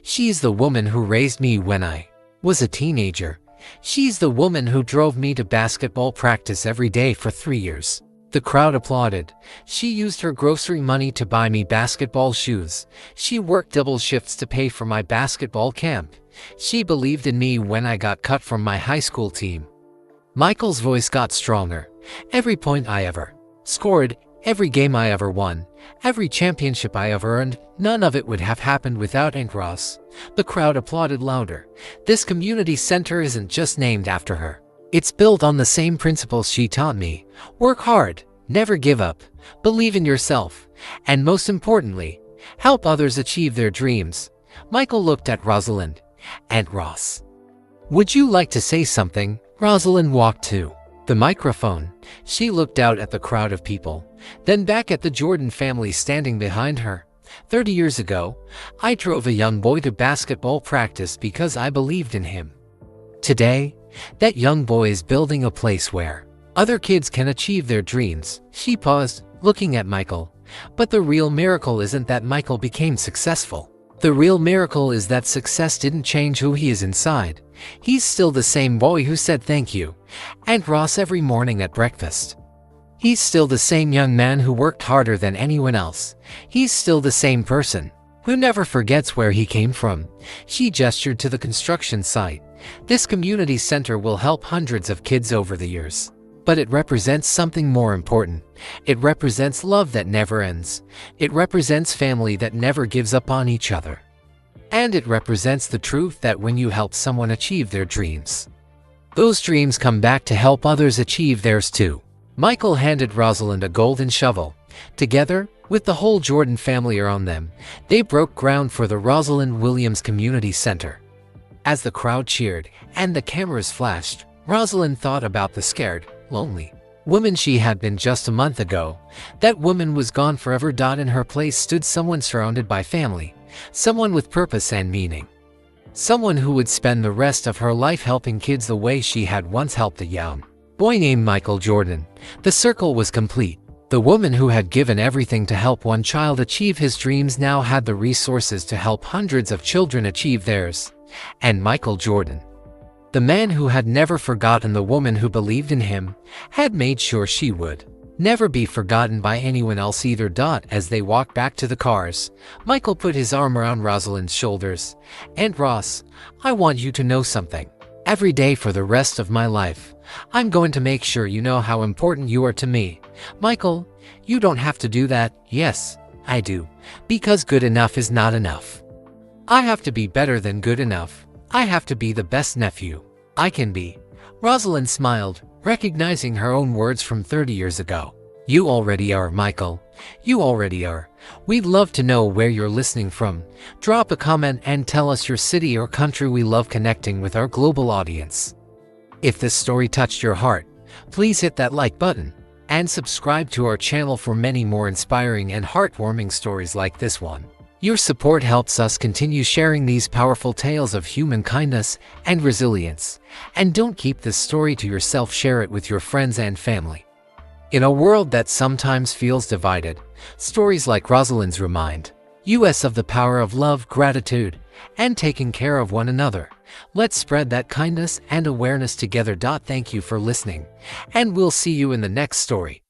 She's the woman who raised me when I was a teenager. She's the woman who drove me to basketball practice every day for 3 years." The crowd applauded. "She used her grocery money to buy me basketball shoes. She worked double shifts to pay for my basketball camp. She believed in me when I got cut from my high school team." Michael's voice got stronger. "Every point I ever scored, every game I ever won, every championship I ever earned, none of it would have happened without Aunt Ross." The crowd applauded louder. "This community center isn't just named after her. It's built on the same principles she taught me. Work hard, never give up, believe in yourself, and most importantly, help others achieve their dreams." Michael looked at Rosalind. "Aunt Ross, would you like to say something?" Rosalind walked to the microphone. She looked out at the crowd of people, then back at the Jordan family standing behind her. 30 years ago, I drove a young boy to basketball practice because I believed in him. Today, that young boy is building a place where other kids can achieve their dreams." She paused, looking at Michael. "But the real miracle isn't that Michael became successful. The real miracle is that success didn't change who he is inside. He's still the same boy who said thank you, Aunt Ross, every morning at breakfast. He's still the same young man who worked harder than anyone else. He's still the same person who never forgets where he came from." She gestured to the construction site. "This community center will help hundreds of kids over the years. But it represents something more important. It represents love that never ends. It represents family that never gives up on each other. And it represents the truth that when you help someone achieve their dreams, those dreams come back to help others achieve theirs too." Michael handed Rosalind a golden shovel. Together, with the whole Jordan family around them, they broke ground for the Rosalind Williams Community Center. As the crowd cheered and the cameras flashed, Rosalind thought about the scared, lonely woman she had been just a month ago. That woman was gone forever. In her place stood someone surrounded by family, someone with purpose and meaning, someone who would spend the rest of her life helping kids the way she had once helped the young boy named Michael Jordan. The circle was complete. The woman who had given everything to help one child achieve his dreams now had the resources to help hundreds of children achieve theirs. And Michael Jordan, the man who had never forgotten the woman who believed in him, had made sure she would never be forgotten by anyone else either. As they walked back to the cars, Michael put his arm around Rosalind's shoulders. "And Ross, I want you to know something. Every day for the rest of my life, I'm going to make sure you know how important you are to me." "Michael, you don't have to do that." "Yes, I do. Because good enough is not enough. I have to be better than good enough. I have to be the best nephew I can be." Rosalind smiled, recognizing her own words from 30 years ago. "You already are, Michael. You already are. We'd love to know where you're listening from. Drop a comment and tell us your city or country. We love connecting with our global audience. If this story touched your heart, please hit that like button and subscribe to our channel for many more inspiring and heartwarming stories like this one. Your support helps us continue sharing these powerful tales of human kindness and resilience. And don't keep this story to yourself, share it with your friends and family. In a world that sometimes feels divided, stories like Rosalind's remind us of the power of love, gratitude, and taking care of one another. Let's spread that kindness and awareness together. Thank you for listening, and we'll see you in the next story.